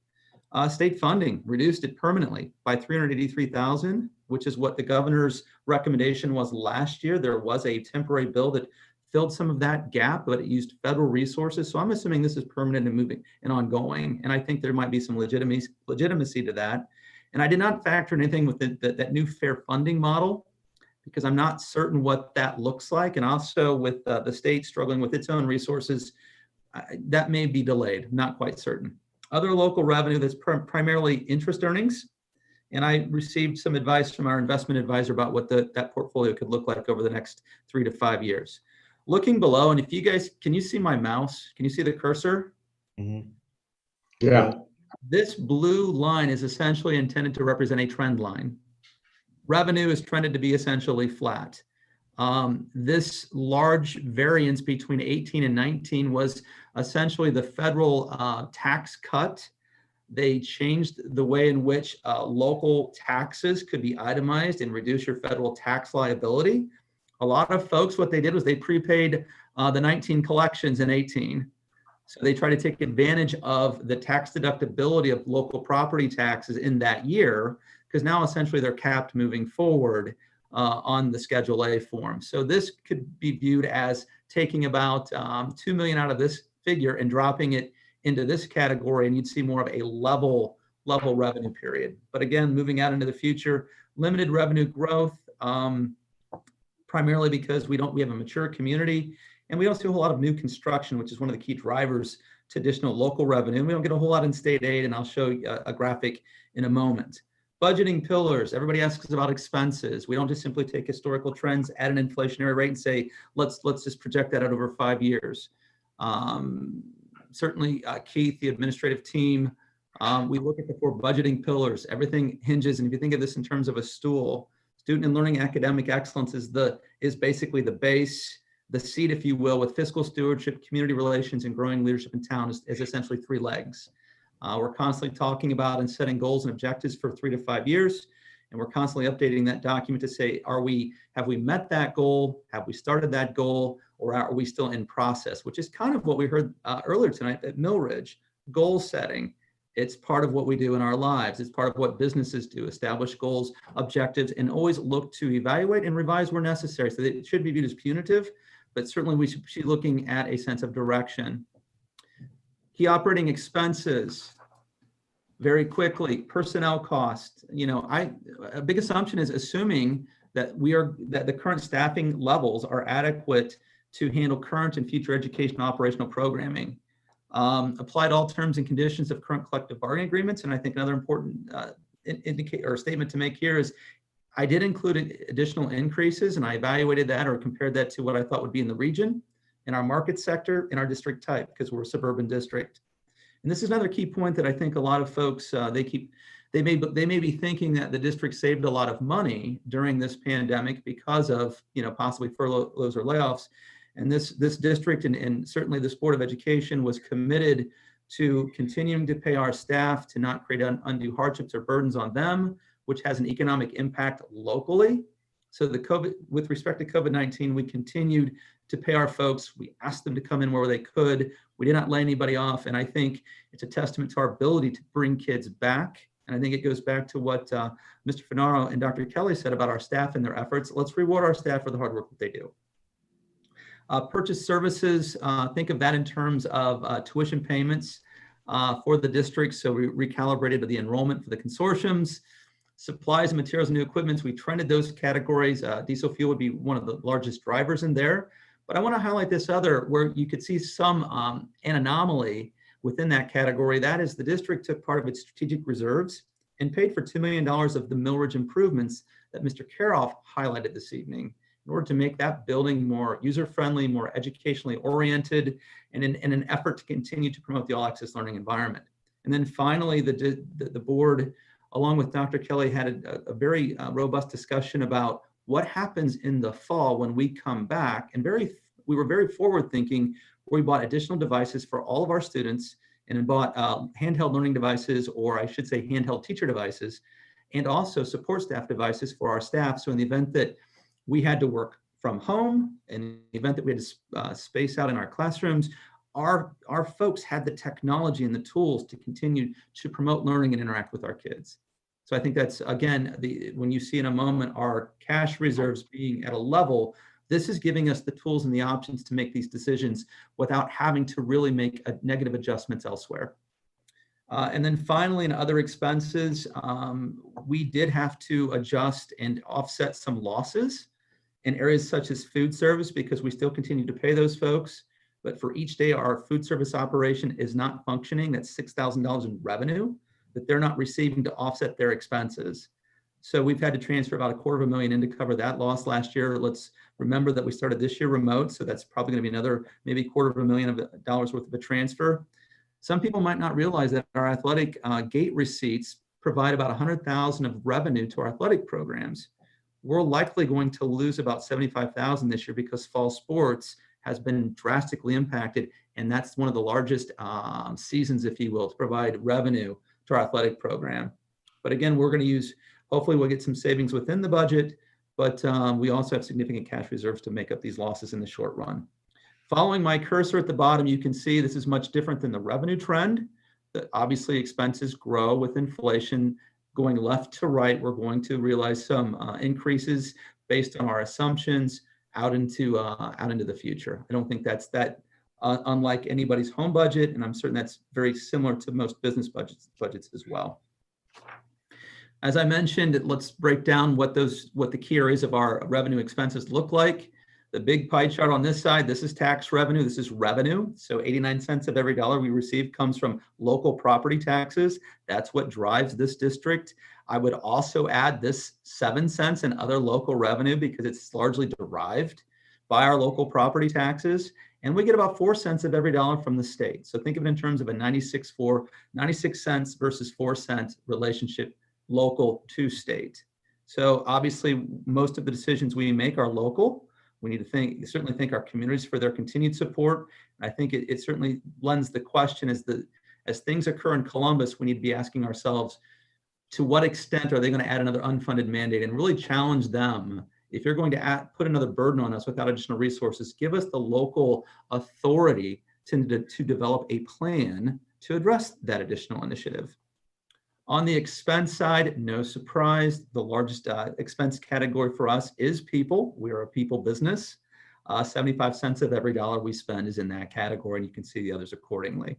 State funding, reduced it permanently by $383,000, which is what the governor's recommendation was last year. There was a temporary bill that filled some of that gap, but it used federal resources. So I'm assuming this is permanent and moving and ongoing. And I think there might be some legitimacy to that. And I did not factor anything with that new fair funding model, because I'm not certain what that looks like. And also with the state struggling with its own resources, that may be delayed, not quite certain. Other local revenue, that's primarily interest earnings. And I received some advice from our investment advisor about what that portfolio could look like over the next 3 to 5 years. Looking below, and if you guys, can you see my mouse? Can you see the cursor? Mm-hmm. Yeah. This blue line is essentially intended to represent a trend line. Revenue is trended to be essentially flat. This large variance between 18 and 19 was essentially the federal tax cut. They changed the way in which local taxes could be itemized and reduce your federal tax liability. A lot of folks, what they did was they prepaid the 19 collections in 18. So they try to take advantage of the tax deductibility of local property taxes in that year, because now essentially they're capped moving forward on the Schedule A form. So this could be viewed as taking about $2 million out of this figure and dropping it into this category, and you'd see more of a level revenue period. But again, moving out into the future, limited revenue growth, primarily because we have a mature community, and we don't see a whole lot of new construction, which is one of the key drivers to additional local revenue. And we don't get a whole lot in state aid, and I'll show you a graphic in a moment. Budgeting pillars, everybody asks us about expenses. We don't just simply take historical trends at an inflationary rate and say, let's just project that out over 5 years. Certainly, Keith, the administrative team, we look at the 4 budgeting pillars. Everything hinges, and if you think of this in terms of a stool, Student and learning academic excellence is basically the base, the seed, if you will, with fiscal stewardship, community relations, and growing leadership in town is essentially 3 legs. We're constantly talking about and setting goals and objectives for 3 to 5 years. And we're constantly updating that document to say, have we met that goal? Have we started that goal? Or are we still in process? Which is kind of what we heard earlier tonight at Millridge. Goal setting. It's part of what we do in our lives. It's part of what businesses do, establish goals, objectives, and always look to evaluate and revise where necessary. So it should be viewed as punitive, but certainly we should be looking at a sense of direction. Key operating expenses. Very quickly, personnel costs. A big assumption is assuming that that the current staffing levels are adequate to handle current and future education operational programming. Applied all terms and conditions of current collective bargaining agreements. And I think another important statement to make here is I did include additional increases, and I evaluated that or compared that to what I thought would be in the region, in our market sector, in our district type, because we're a suburban district. And this is another key point that I think a lot of folks, they may be thinking that the district saved a lot of money during this pandemic because of, possibly furloughs or layoffs. And this district and certainly this Board of Education was committed to continuing to pay our staff, to not create undue hardships or burdens on them, which has an economic impact locally. So with respect to COVID-19, we continued to pay our folks. We asked them to come in where they could. We did not lay anybody off. And I think it's a testament to our ability to bring kids back. And I think it goes back to what Mr. Finaro and Dr. Kelly said about our staff and their efforts. Let's reward our staff for the hard work that they do. Purchase services, think of that in terms of tuition payments for the district. So we recalibrated the enrollment for the consortiums. Supplies and materials and new equipment, we trended those categories. Diesel fuel would be one of the largest drivers in there. But I want to highlight this other where you could see some an anomaly within that category. That is, the district took part of its strategic reserves and paid for $2 million of the Millridge improvements that Mr. Karoff highlighted this evening in order to make that building more user-friendly, more educationally oriented, and in an effort to continue to promote the all-access learning environment. And then finally, the board, along with Dr. Kelly, had a very robust discussion about what happens in the fall when we come back. And we were very forward-thinking. We bought additional devices for all of our students and bought handheld learning devices, or I should say handheld teacher devices, and also support staff devices for our staff. So in the event that we had to work from home, in the event that we had to space out in our classrooms, our folks had the technology and the tools to continue to promote learning and interact with our kids. So I think that's, again, when you see in a moment our cash reserves being at a level, this is giving us the tools and the options to make these decisions without having to really make negative adjustments elsewhere. And then finally, in other expenses, we did have to adjust and offset some losses in areas such as food service, because we still continue to pay those folks. But for each day our food service operation is not functioning, that's $6,000 in revenue that they're not receiving to offset their expenses. So we've had to transfer about $250,000 in to cover that loss last year. Let's remember that we started this year remote, so that's probably going to be another maybe $250,000 worth of a transfer. Some people might not realize that our athletic gate receipts provide about $100,000 of revenue to our athletic programs. We're likely going to lose about $75,000 this year because fall sports has been drastically impacted, and that's one of the largest seasons, if you will, to provide revenue to our athletic program. But again, we're going to hopefully we'll get some savings within the budget, but we also have significant cash reserves to make up these losses in the short run. Following my cursor at the bottom, you can see this is much different than the revenue trend. That obviously expenses grow with inflation. Going left to right, we're going to realize some increases based on our assumptions out into the future. I don't think that's unlike anybody's home budget, and I'm certain that's very similar to most business budgets as well. As I mentioned, let's break down what the key areas of our revenue expenses look like. The big pie chart on this side, this is tax revenue, this is revenue. So 89 cents of every dollar we receive comes from local property taxes. That's what drives this district. I would also add this 7 cents in other local revenue because it's largely derived by our local property taxes. And we get about 4 cents of every dollar from the state. So think of it in terms of a 96 cents versus 4 cent relationship local to state. So obviously, most of the decisions we make are local. We need to certainly thank our communities for their continued support. I think it certainly lends the question as things occur in Columbus, we need to be asking ourselves, to what extent are they going to add another unfunded mandate, and really challenge them. If you're going to put another burden on us without additional resources, give us the local authority to develop a plan to address that additional initiative. On the expense side, no surprise, the largest expense category for us is people. We are a people business. 75 cents of every dollar we spend is in that category, and you can see the others accordingly.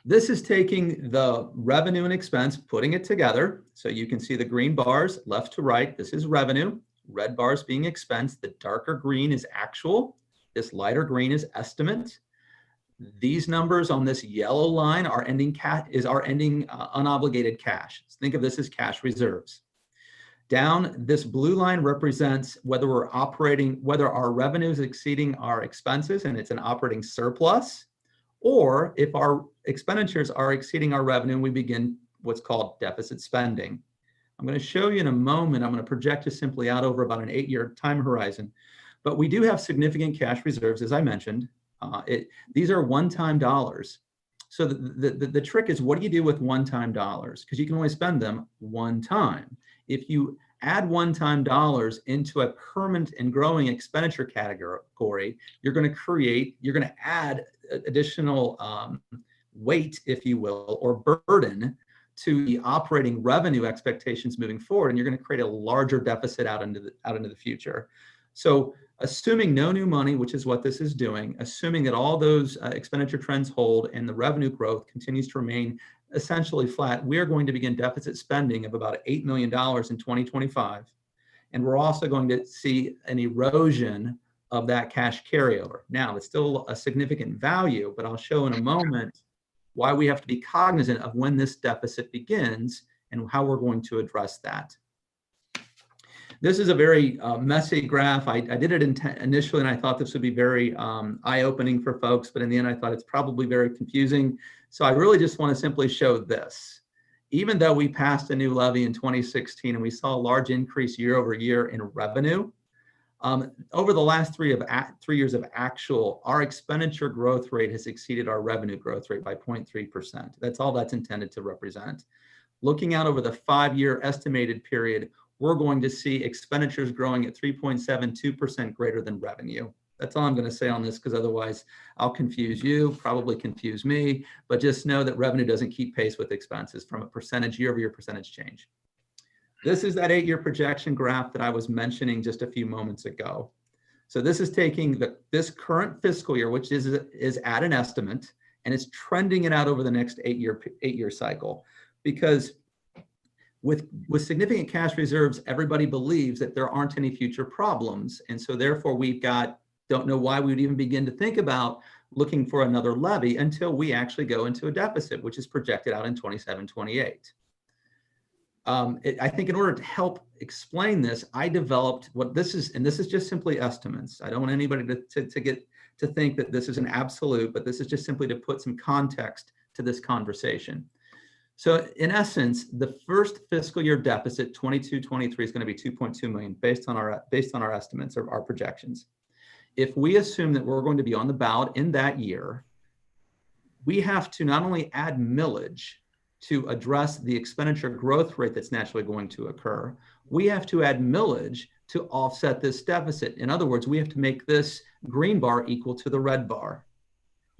This is taking the revenue and expense, putting it together. So you can see the green bars left to right. This is revenue, red bars being expense. The darker green is actual. This lighter green is estimate. These numbers on this yellow line are ending unobligated cash. So think of this as cash reserves. Down, this blue line represents whether our revenue is exceeding our expenses and it's an operating surplus, or if our expenditures are exceeding our revenue and we begin what's called deficit spending. I'm going to show you in a moment, I'm going to project this simply out over about an 8-year time horizon, but we do have significant cash reserves, as I mentioned. These are one-time dollars. So the trick is, what do you do with one-time dollars? Because you can only spend them one time. If you add one-time dollars into a permanent and growing expenditure category, you're going to add additional weight, if you will, or burden to the operating revenue expectations moving forward, and you're going to create a larger deficit out into the future. So assuming no new money, which is what this is doing, assuming that all those expenditure trends hold and the revenue growth continues to remain essentially flat, we are going to begin deficit spending of about $8 million in 2025. And we're also going to see an erosion of that cash carryover. Now, it's still a significant value, but I'll show in a moment why we have to be cognizant of when this deficit begins and how we're going to address that. This is a very messy graph. I did it initially, and I thought this would be very eye-opening for folks, but in the end, I thought it's probably very confusing. So I really just want to simply show this. Even though we passed a new levy in 2016 and we saw a large increase year over year in revenue, over the last 3 years of actual, our expenditure growth rate has exceeded our revenue growth rate by 0.3%. That's all that's intended to represent. Looking out over the 5-year estimated period, we're going to see expenditures growing at 3.72% greater than revenue. That's all I'm going to say on this, because otherwise I'll confuse you, probably confuse me, but just know that revenue doesn't keep pace with expenses from a percentage, year-over-year percentage change. This is that 8-year projection graph that I was mentioning just a few moments ago. So this is taking this current fiscal year, which is at an estimate, and it's trending it out over the next 8-year cycle. Because with significant cash reserves, everybody believes that there aren't any future problems. And so therefore don't know why we would even begin to think about looking for another levy until we actually go into a deficit, which is projected out in 27, 28. I think in order to help explain this, I developed what this is, and this is just simply estimates. I don't want anybody to think that this is an absolute, but this is just simply to put some context to this conversation. So in essence, the first fiscal year deficit, 22-23, is going to be 2.2 million based on our estimates or our projections. If we assume that we're going to be on the ballot in that year, we have to not only add millage to address the expenditure growth rate that's naturally going to occur, we have to add millage to offset this deficit. In other words, we have to make this green bar equal to the red bar.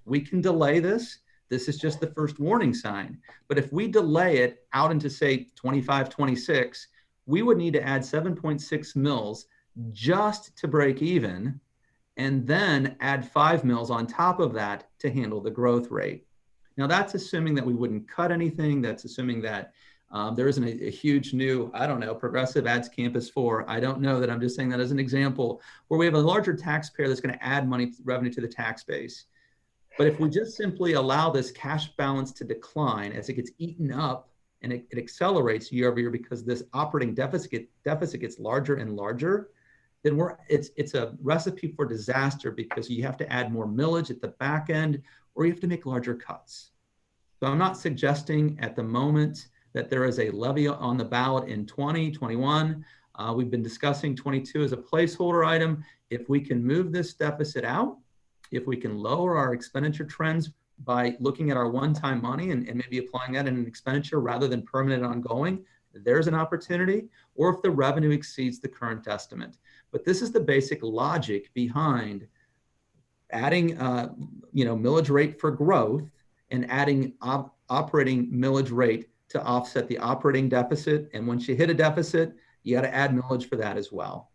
We can delay this. This is just the first warning sign. But if we delay it out into, say, 25, 26, we would need to add 7.6 mils just to break even, and then add 5 mils on top of that to handle the growth rate. Now, that's assuming that we wouldn't cut anything. That's assuming that there isn't a huge new, progressive adds Campus 4. I don't know that. I'm just saying that as an example where we have a larger taxpayer that's going to add revenue to the tax base. But if we just simply allow this cash balance to decline as it gets eaten up, and it accelerates year over year because this operating deficit gets larger and larger, then it's a recipe for disaster, because you have to add more millage at the back end, or you have to make larger cuts. So I'm not suggesting at the moment that there is a levy on the ballot in 2021. We've been discussing 22 as a placeholder item. If we can move this deficit out, if we can lower our expenditure trends by looking at our one-time money and maybe applying that in an expenditure rather than permanent ongoing, there's an opportunity, or if the revenue exceeds the current estimate. But this is the basic logic behind adding, millage rate for growth and adding operating millage rate to offset the operating deficit. And once you hit a deficit, you got to add millage for that as well.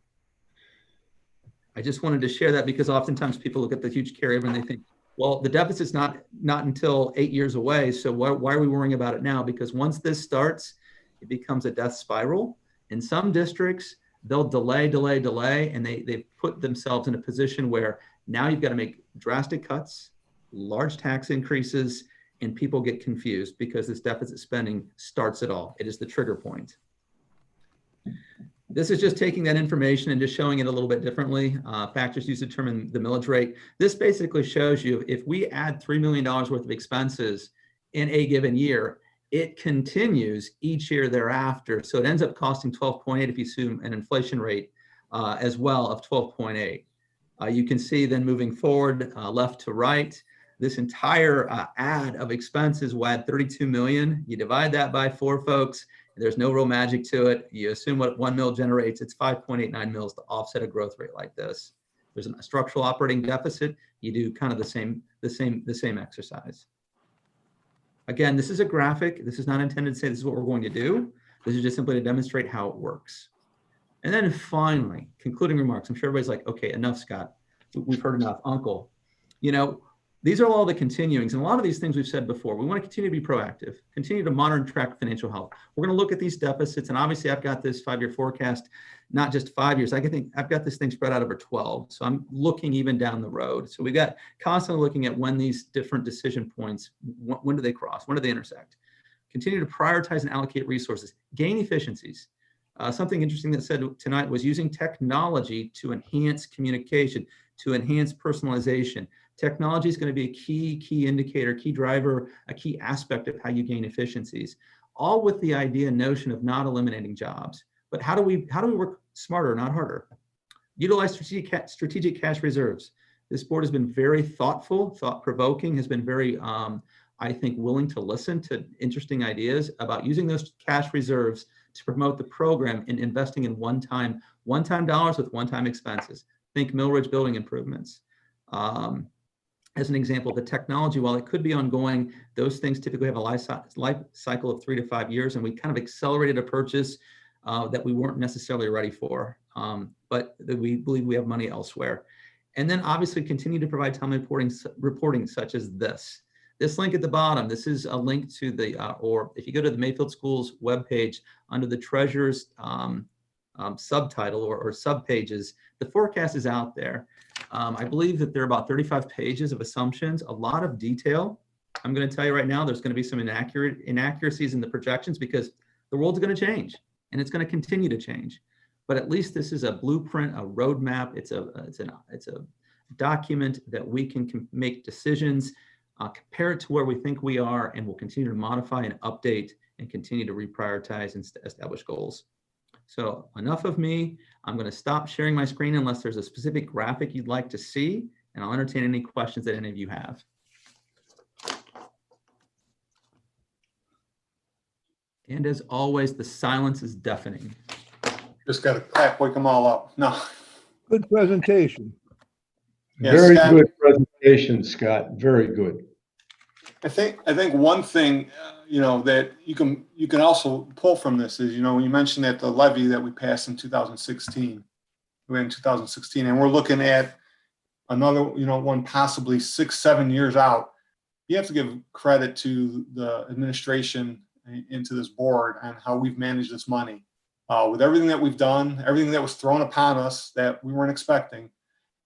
I just wanted to share that because oftentimes people look at the huge carryover and they think, well, the deficit's not until 8 years away. So why are we worrying about it now? Because once this starts, it becomes a death spiral. In some districts, they'll delay, and they put themselves in a position where now you've got to make drastic cuts, large tax increases, and people get confused because this deficit spending starts it all. It is the trigger point. This is just taking that information and just showing it a little bit differently. Factors used to determine the millage rate. This basically shows you if we add $3 million worth of expenses in a given year, it continues each year thereafter. So it ends up costing 12.8 if you assume an inflation rate as well of 12.8. You can see then moving forward, left to right, this entire add of expenses will add 32 million. You divide that by 4, folks. There's no real magic to it. You assume what 1 mil generates, it's 5.89 mils to offset a growth rate like this. There's a structural operating deficit. You do kind of the same exercise. Again, this is a graphic. This is not intended to say this is what we're going to do. This is just simply to demonstrate how it works. And then finally, concluding remarks. I'm sure everybody's like, okay, enough, Scott. We've heard enough. Uncle, these are all the continuings. And a lot of these things we've said before. We want to continue to be proactive, continue to monitor and track financial health. We're going to look at these deficits. And obviously, I've got this 5-year forecast, not just 5 years. I've got this thing spread out over 12. So I'm looking even down the road. So we got constantly looking at when these different decision points, when do they cross? When do they intersect? Continue to prioritize and allocate resources, gain efficiencies. Something interesting that said tonight was using technology to enhance communication, to enhance personalization. Technology is going to be a key indicator, key driver, a key aspect of how you gain efficiencies, all with the idea notion of not eliminating jobs. But how do we work smarter, not harder? Utilize strategic cash reserves. This board has been very thoughtful, thought-provoking, has been very, I think, willing to listen to interesting ideas about using those cash reserves to promote the program and investing in one-time dollars with one-time expenses. Think Millridge building improvements. As an example, the technology, while it could be ongoing, those things typically have a life cycle of 3 to 5 years, and we kind of accelerated a purchase that we weren't necessarily ready for, but we believe we have money elsewhere. And then obviously continue to provide timely reporting such as this. This link at the bottom, this is a link to the, or if you go to the Mayfield Schools webpage under the Treasurer's subtitle or subpages, the forecast is out there. I believe that there are about 35 pages of assumptions, a lot of detail. I'm going to tell you right now, there's going to be some inaccuracies in the projections because the world's going to change and it's going to continue to change. But at least this is a blueprint, a roadmap. It's a document that we can make decisions, compare it to where we think we are, and we'll continue to modify and update and continue to reprioritize and establish goals. So enough of me. I'm going to stop sharing my screen unless there's a specific graphic you'd like to see, and I'll entertain any questions that any of you have. And as always, the silence is deafening. Just got to clap, wake them all up. No. Good presentation. Yeah, Very Scott, good presentation, Scott. Very good. I think one thing, that you can also pull from this is, when you mentioned that the levy that we passed in 2016, and we're looking at another, one possibly 6-7 years out. You have to give credit to the administration and to this board on how we've managed this money. With everything that we've done, everything that was thrown upon us that we weren't expecting,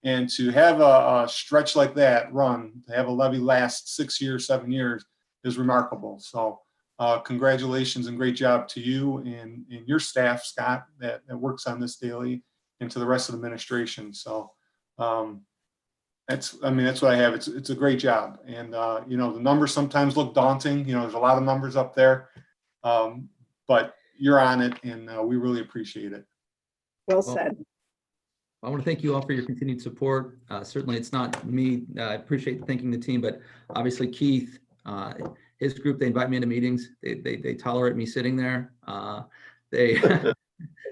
and to have a stretch like that run, to have a levy last 6 years, 7 years is remarkable. So congratulations and great job to you and your staff, Scott, that works on this daily, and to the rest of the administration. So that's what I have. It's a great job. And, the numbers sometimes look daunting. There's a lot of numbers up there. But you're on it, and we really appreciate it. Well Well, said. I want to thank you all for your continued support. Certainly, it's not me. I appreciate thanking the team, but obviously Keith, his group, they invite me into meetings. They tolerate me sitting there. They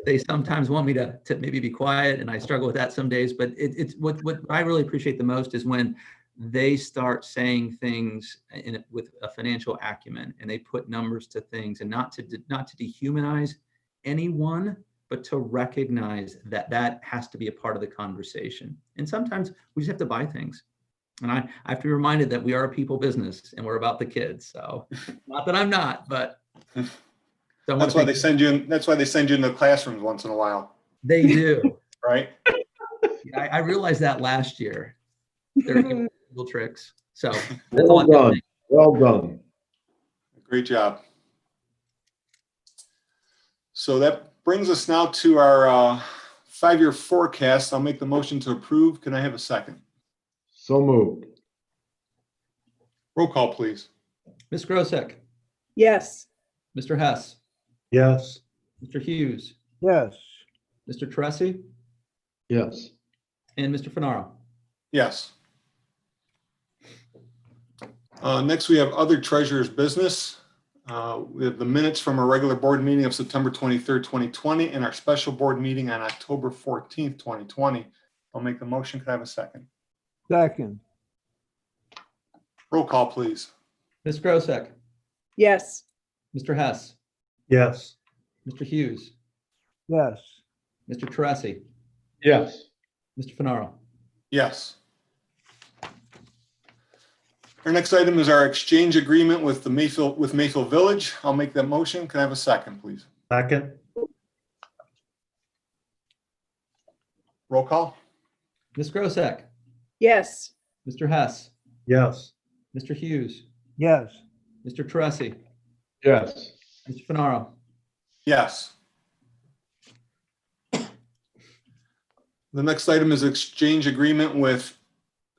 they sometimes want me to maybe be quiet, and I struggle with that some days. But it's what I really appreciate the most is when they start saying things with a financial acumen, and they put numbers to things, and not to dehumanize anyone, but to recognize that that has to be a part of the conversation. And sometimes we just have to buy things. And I have to be reminded that we are a people business and we're about the kids. So not that I'm not, but so That's why they send you. That's why they send you in the classrooms once in a while, they do. right? I realized that last year. They're doing little tricks. So that's Well all I've got. done. Well done. Great job. So that brings us now to our 5-year forecast. I'll make the motion to approve. Can I have a second? So moved. Roll call, please. Ms. Grosek, Yes. Mr. Hess, Yes. Mr. Hughes, Yes. Mr. Teresi, Yes. and Mr. Finaro. Yes. Next, we have other treasurer's business. We have the minutes from our regular board meeting of September 23rd, 2020, and our special board meeting on October 14th, 2020. I'll make the motion. Can I have a second? Second. Roll call, please. Ms. Grosek, Yes. Mr. Hess, Yes. Mr. Hughes, Yes. Mr. Teresi, Yes. Mr. Finaro. Yes. Our next item is our exchange agreement with Mayfield Village. I'll make that motion. Can I have a second, please? Second. Roll call. Ms. Grosek, Yes. Mr. Hess, Yes. Mr. Hughes, Yes. Mr. Teresi, Yes. Mr. Finaro. Yes. The next item is exchange agreement with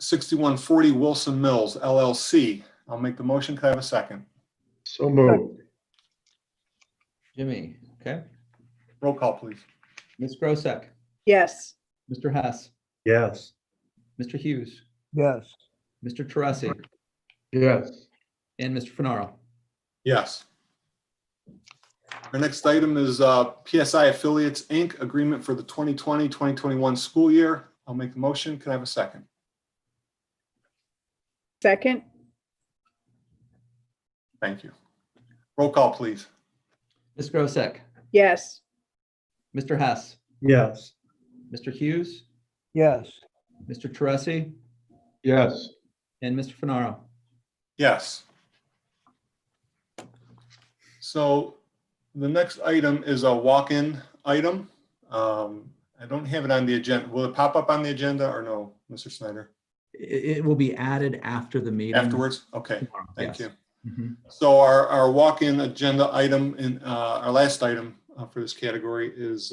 6140 Wilson Mills LLC. I'll make the motion. Can I have a second? So moved. Jimmy, okay. Roll call, please. Ms. Grosek, Yes. Mr. Hess, Yes. Mr. Hughes, Yes. Mr. Teresi, Yes. and Mr. Finaro. Yes. Our next item is PSI Affiliates, Inc. agreement for the 2020-2021 school year. I'll make the motion. Can I have a second? Second. Thank you. Roll call, please. Ms. Grosek, Yes. Mr. Hess, Yes. Mr. Hughes, Yes. Mr. Teresi, Yes. and Mr. Finaro. Yes. So the next item is a walk-in item. I don't have it on the agenda. Will it pop up on the agenda or no, Mr. Snyder? It will be added after the meeting. Afterwards? Okay, Tomorrow, thank yes. you. Mhm. So our walk-in agenda item, in our last item for this category is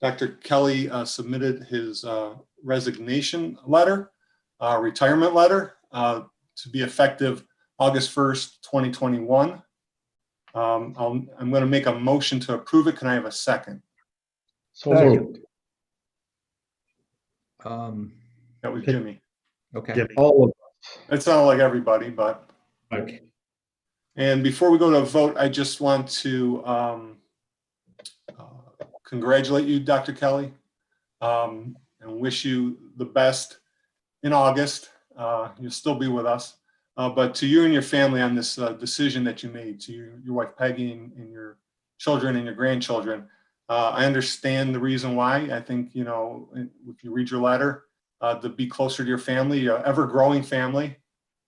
Dr. Kelly submitted his resignation letter, retirement letter, to be effective August 1st, 2021. I'm going to make a motion to approve it. Can I have a second? So Second. moved. That was Jimmy. Okay. All of It sounded like everybody, but. us. And before we go to a vote, I just want to congratulate you, Dr. Kelly, and wish you the best in August. You'll still be with us. But to you and your family on this decision that you made, to your wife Peggy and your children and your grandchildren, I understand the reason why. I think, you know, if you read your letter, to be closer to your family, your ever-growing family,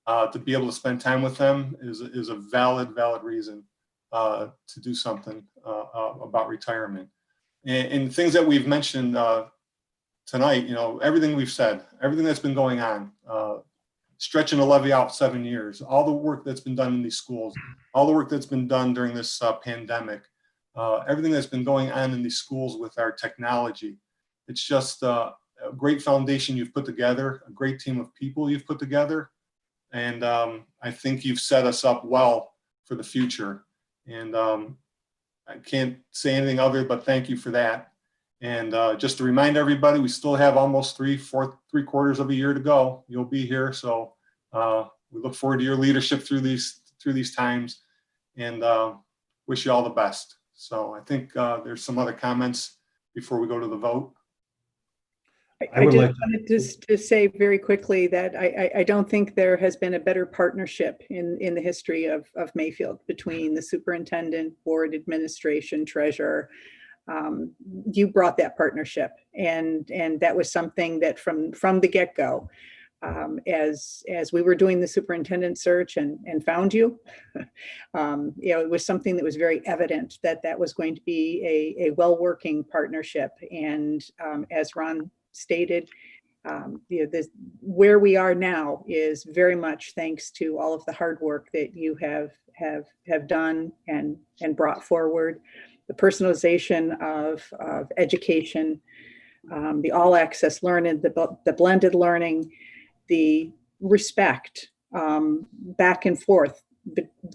to be able to spend time with them is a valid reason to do something about retirement. And things that we've mentioned tonight, you know, everything we've said, everything that's been going on, stretching the levy out 7 years, all the work that's been done in these schools, all the work that's been done during this pandemic, everything that's been going on in these schools with our technology. It's just a great foundation you've put together, a great team of people you've put together. And I think you've set us up well for the future. And I can't say anything other but thank you for that. And just to remind everybody, we still have almost three quarters of a year to go. You'll be here, so we look forward to your leadership through these times, and wish you all the best. So I think there's some other comments before we go to the vote. I I would just like to- wanted to say very quickly that I don't think there has been a better partnership in the history of Mayfield between the superintendent, board administration, treasurer. You brought that partnership, and that was something that from the get-go, as we were doing the superintendent search and found you, it was something that was very evident that was going to be a well-working partnership. And as Ron stated, where we are now is very much thanks to all of the hard work that you have done and brought forward. The personalization of education, the all access learning, the blended learning, the respect back and forth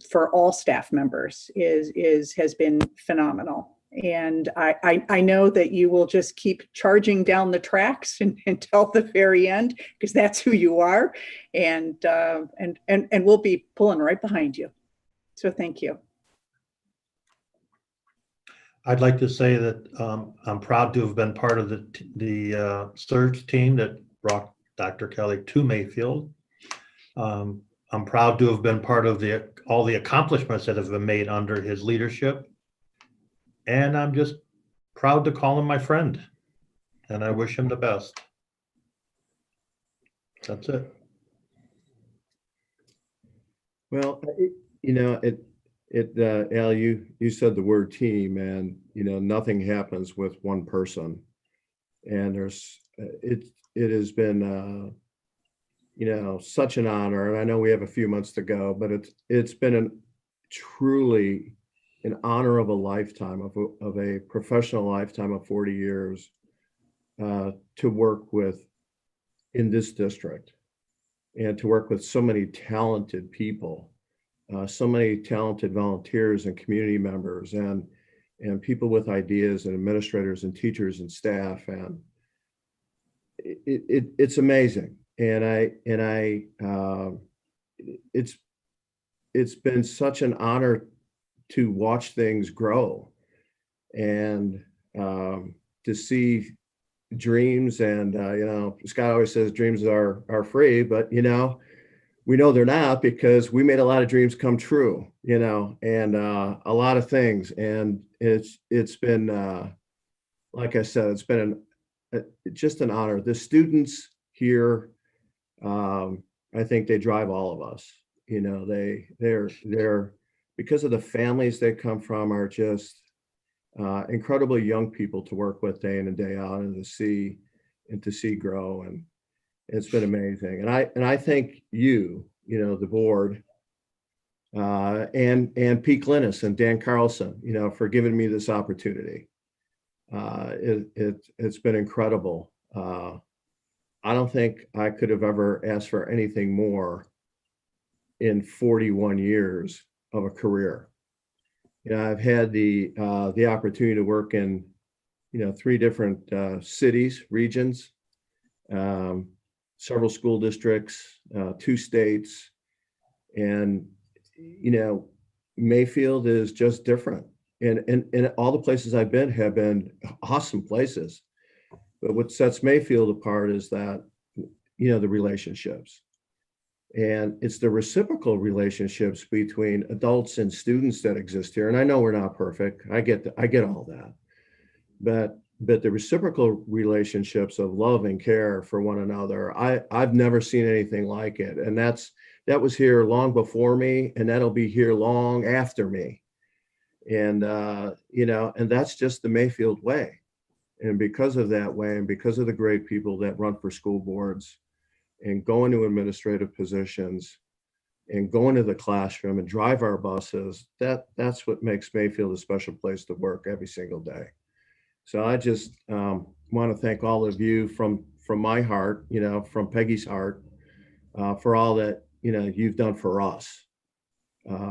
for all staff members has been phenomenal. And I know that you will just keep charging down the tracks until the very end, because that's who you are. And we'll be pulling right behind you. So thank you. I'd like to say that I'm proud to have been part of the search team that brought Dr. Kelly to Mayfield. I'm proud to have been part of all the accomplishments that have been made under his leadership. And I'm just proud to call him my friend, and I wish him the best. That's it. Well, Al, you said the word team, and nothing happens with one person, and it has been such an honor, and I know we have a few months to go, but it's been truly an honor of a lifetime, of a professional lifetime of 40 years to work with in this district, and to work with so many talented people, so many talented volunteers and community members, and people with ideas, and administrators and teachers and staff, and it's amazing. And it's been such an honor to watch things grow, and to see dreams. And Scott always says dreams are free, but we know they're not, because we made a lot of dreams come true, and a lot of things. And it's been like I said, it's been just an honor. The students here, I think they drive all of us. They're because of the families they come from, are just incredible young people to work with day in and day out, and to see grow. And it's been amazing. And I thank you, the board, and Pete Glynis and Dan Carlson, for giving me this opportunity. It's been incredible. I don't think I could have ever asked for anything more in 41 years of a career. I've had the opportunity to work in, 3 different cities, regions, several school districts, 2 states, and Mayfield is just different. And all the places I've been have been awesome places. But what sets Mayfield apart is that, the relationships. And it's the reciprocal relationships between adults and students that exist here. And I know we're not perfect. I get all that. But the reciprocal relationships of love and care for one another, I've never seen anything like it. And that was here long before me, and that'll be here long after me. And and that's just the Mayfield way. And because of that way, and because of the great people that run for school boards and go into administrative positions and go into the classroom and drive our buses, that's what makes Mayfield a special place to work every single day. So I just want to thank all of you from my heart, from Peggy's heart, for all that you've done for us.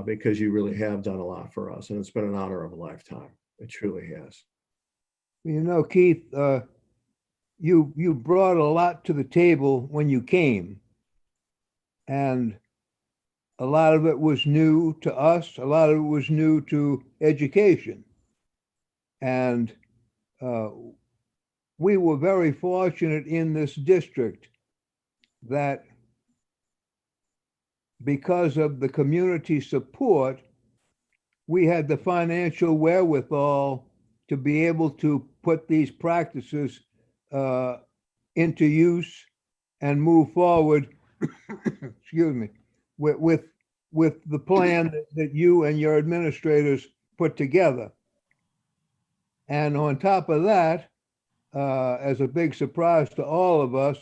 because you really have done a lot for us, and it's been an honor of a lifetime. It truly has. You know, Keith, you brought a lot to the table when you came. And a lot of it was new to us. A lot of it was new to education. And we were very fortunate in this district that because of the community support, we had the financial wherewithal to be able to put these practices into use and move forward, excuse me, with the plan that you and your administrators put together. And on top of that, as a big surprise to all of us,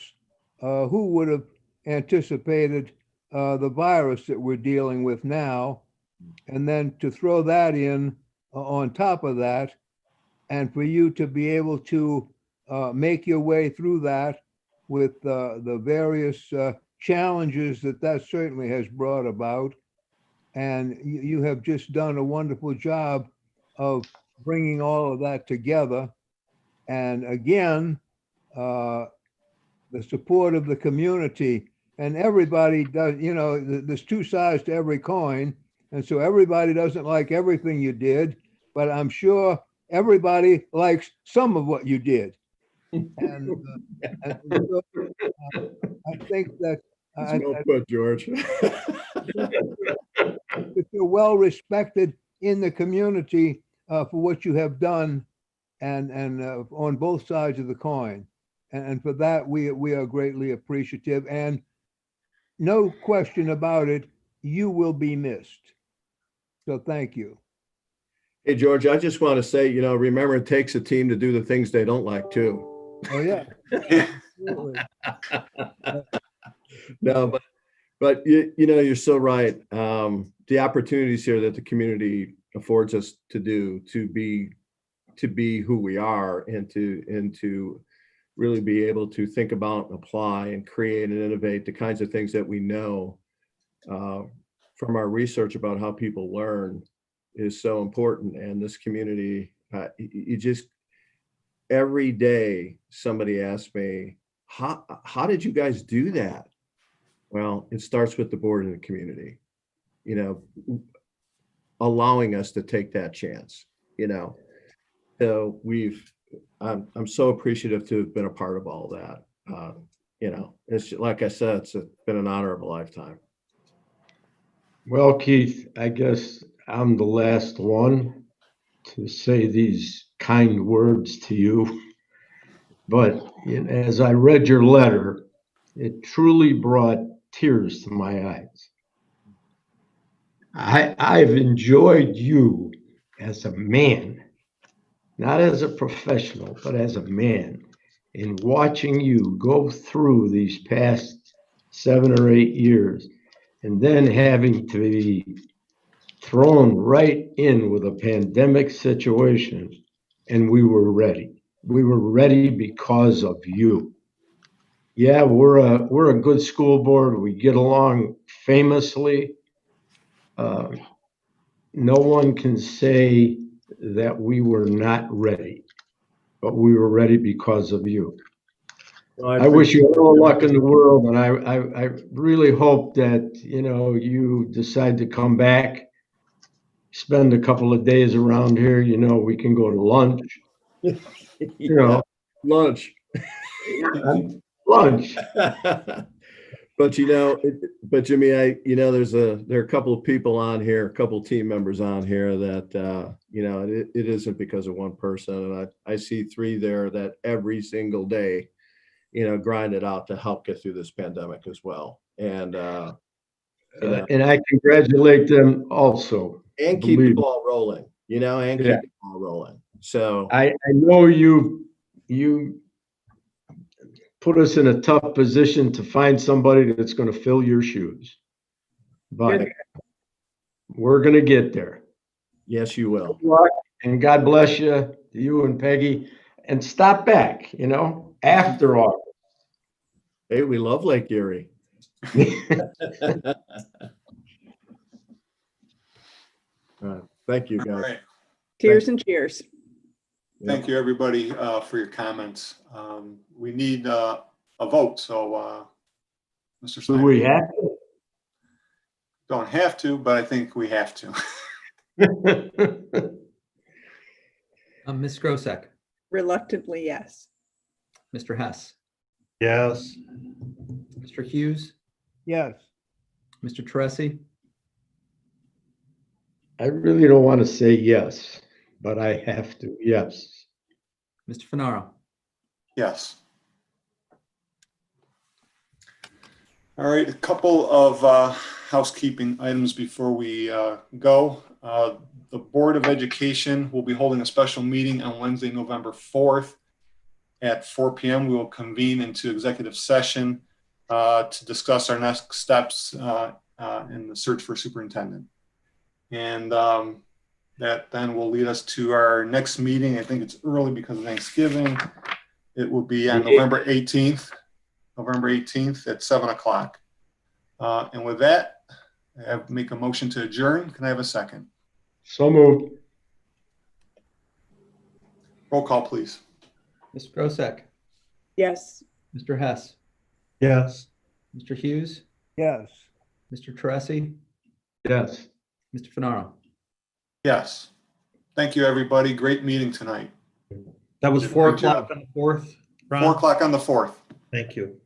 who would have anticipated the virus that we're dealing with now? And then to throw that in on top of that, and for you to be able to make your way through that with the various challenges that certainly has brought about. And you have just done a wonderful job of bringing all of that together. And again, the support of the community, and everybody does, you know, there's two sides to every coin. And so everybody doesn't like everything you did, but I'm sure everybody likes some of what you did. And so, I think that Well put, George. you're well respected in the community for what you have done, and on both sides of the coin. And for that, we are greatly appreciative. And no question about it, you will be missed. So thank you. Hey, George, I just want to say, you know, remember, it takes a team to do the things they don't like too. Oh, yeah. Absolutely. No, but you know, you're so right. The opportunities here that the community affords us to do, to be who we are, and to really be able to think about and apply and create and innovate the kinds of things that we know from our research about how people learn is so important. And this community, you just, every day somebody asks me, how did you guys do that? Well, it starts with the board and the community, you know, allowing us to take that chance, you know. So I'm so appreciative to have been a part of all that. You know, it's like I said, it's been an honor of a lifetime. Well, Keith, I guess I'm the last one to say these kind words to you. But as I read your letter, it truly brought tears to my eyes. I've enjoyed you as a man, not as a professional, but as a man, in watching you go through these past 7 or 8 years, and then having to be thrown right in with a pandemic situation, and we were ready. We were ready because of you. Yeah, we're a good school board. We get along famously. No one can say that we were not ready, but we were ready because of you. Well, I wish you all the luck in the world, and I really hope that, you know, you decide to come back, spend a couple of days around here. You know, we can go to lunch. You know, lunch. Lunch. But you know, but Jimmy, there are a couple of people on here, a couple of team members on here that you know, it isn't because of one person, and I see 3 there that every single day, you know, grind it out to help get through this pandemic as well. And you know, and I congratulate them also. and keep the ball rolling, you know, and keep the ball rolling. So I know you put us in a tough position to find somebody that's going to fill your shoes, but we're going to get there. Yes, you will. Good luck, and God bless you and Peggy, and stop back, you know, after all. Hey, we love Lake Erie. Thank you, All guys. right. Tears and cheers. Thank you, everybody, for your comments. We need a vote, so Mr. Do Snyder. we have to? Don't have to, but I think we have to. Ms. Grosek, Reluctantly, yes. Mr. Hess, Yes. Mr. Hughes, Yes. Mr. Teresi, I really don't want to say yes, but I have to, yes. Mr. Fenaro. Yes. All right, a couple of housekeeping items before we go. The Board of Education will be holding a special meeting on Wednesday, November 4th at 4 p.m. We will convene into executive session to discuss our next steps in the search for superintendent. And that then will lead us to our next meeting. I think it's early because of Thanksgiving. It will be on November 18th at 7 o'clock. And with that, I make a motion to adjourn. Can I have a second? So moved. Roll call, please. Ms. Grosek, Yes. Mr. Hess, Yes. Mr. Hughes, Yes. Mr. Teresi, Yes. Mr. Fenaro. Yes. Thank you, everybody. Great meeting tonight. That was 4 Good job. o'clock on the 4th, Ron? 4 o'clock on the 4th. Thank you.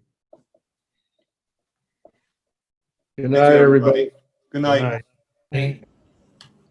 Good Thank you, night, everybody. Good night. Good night.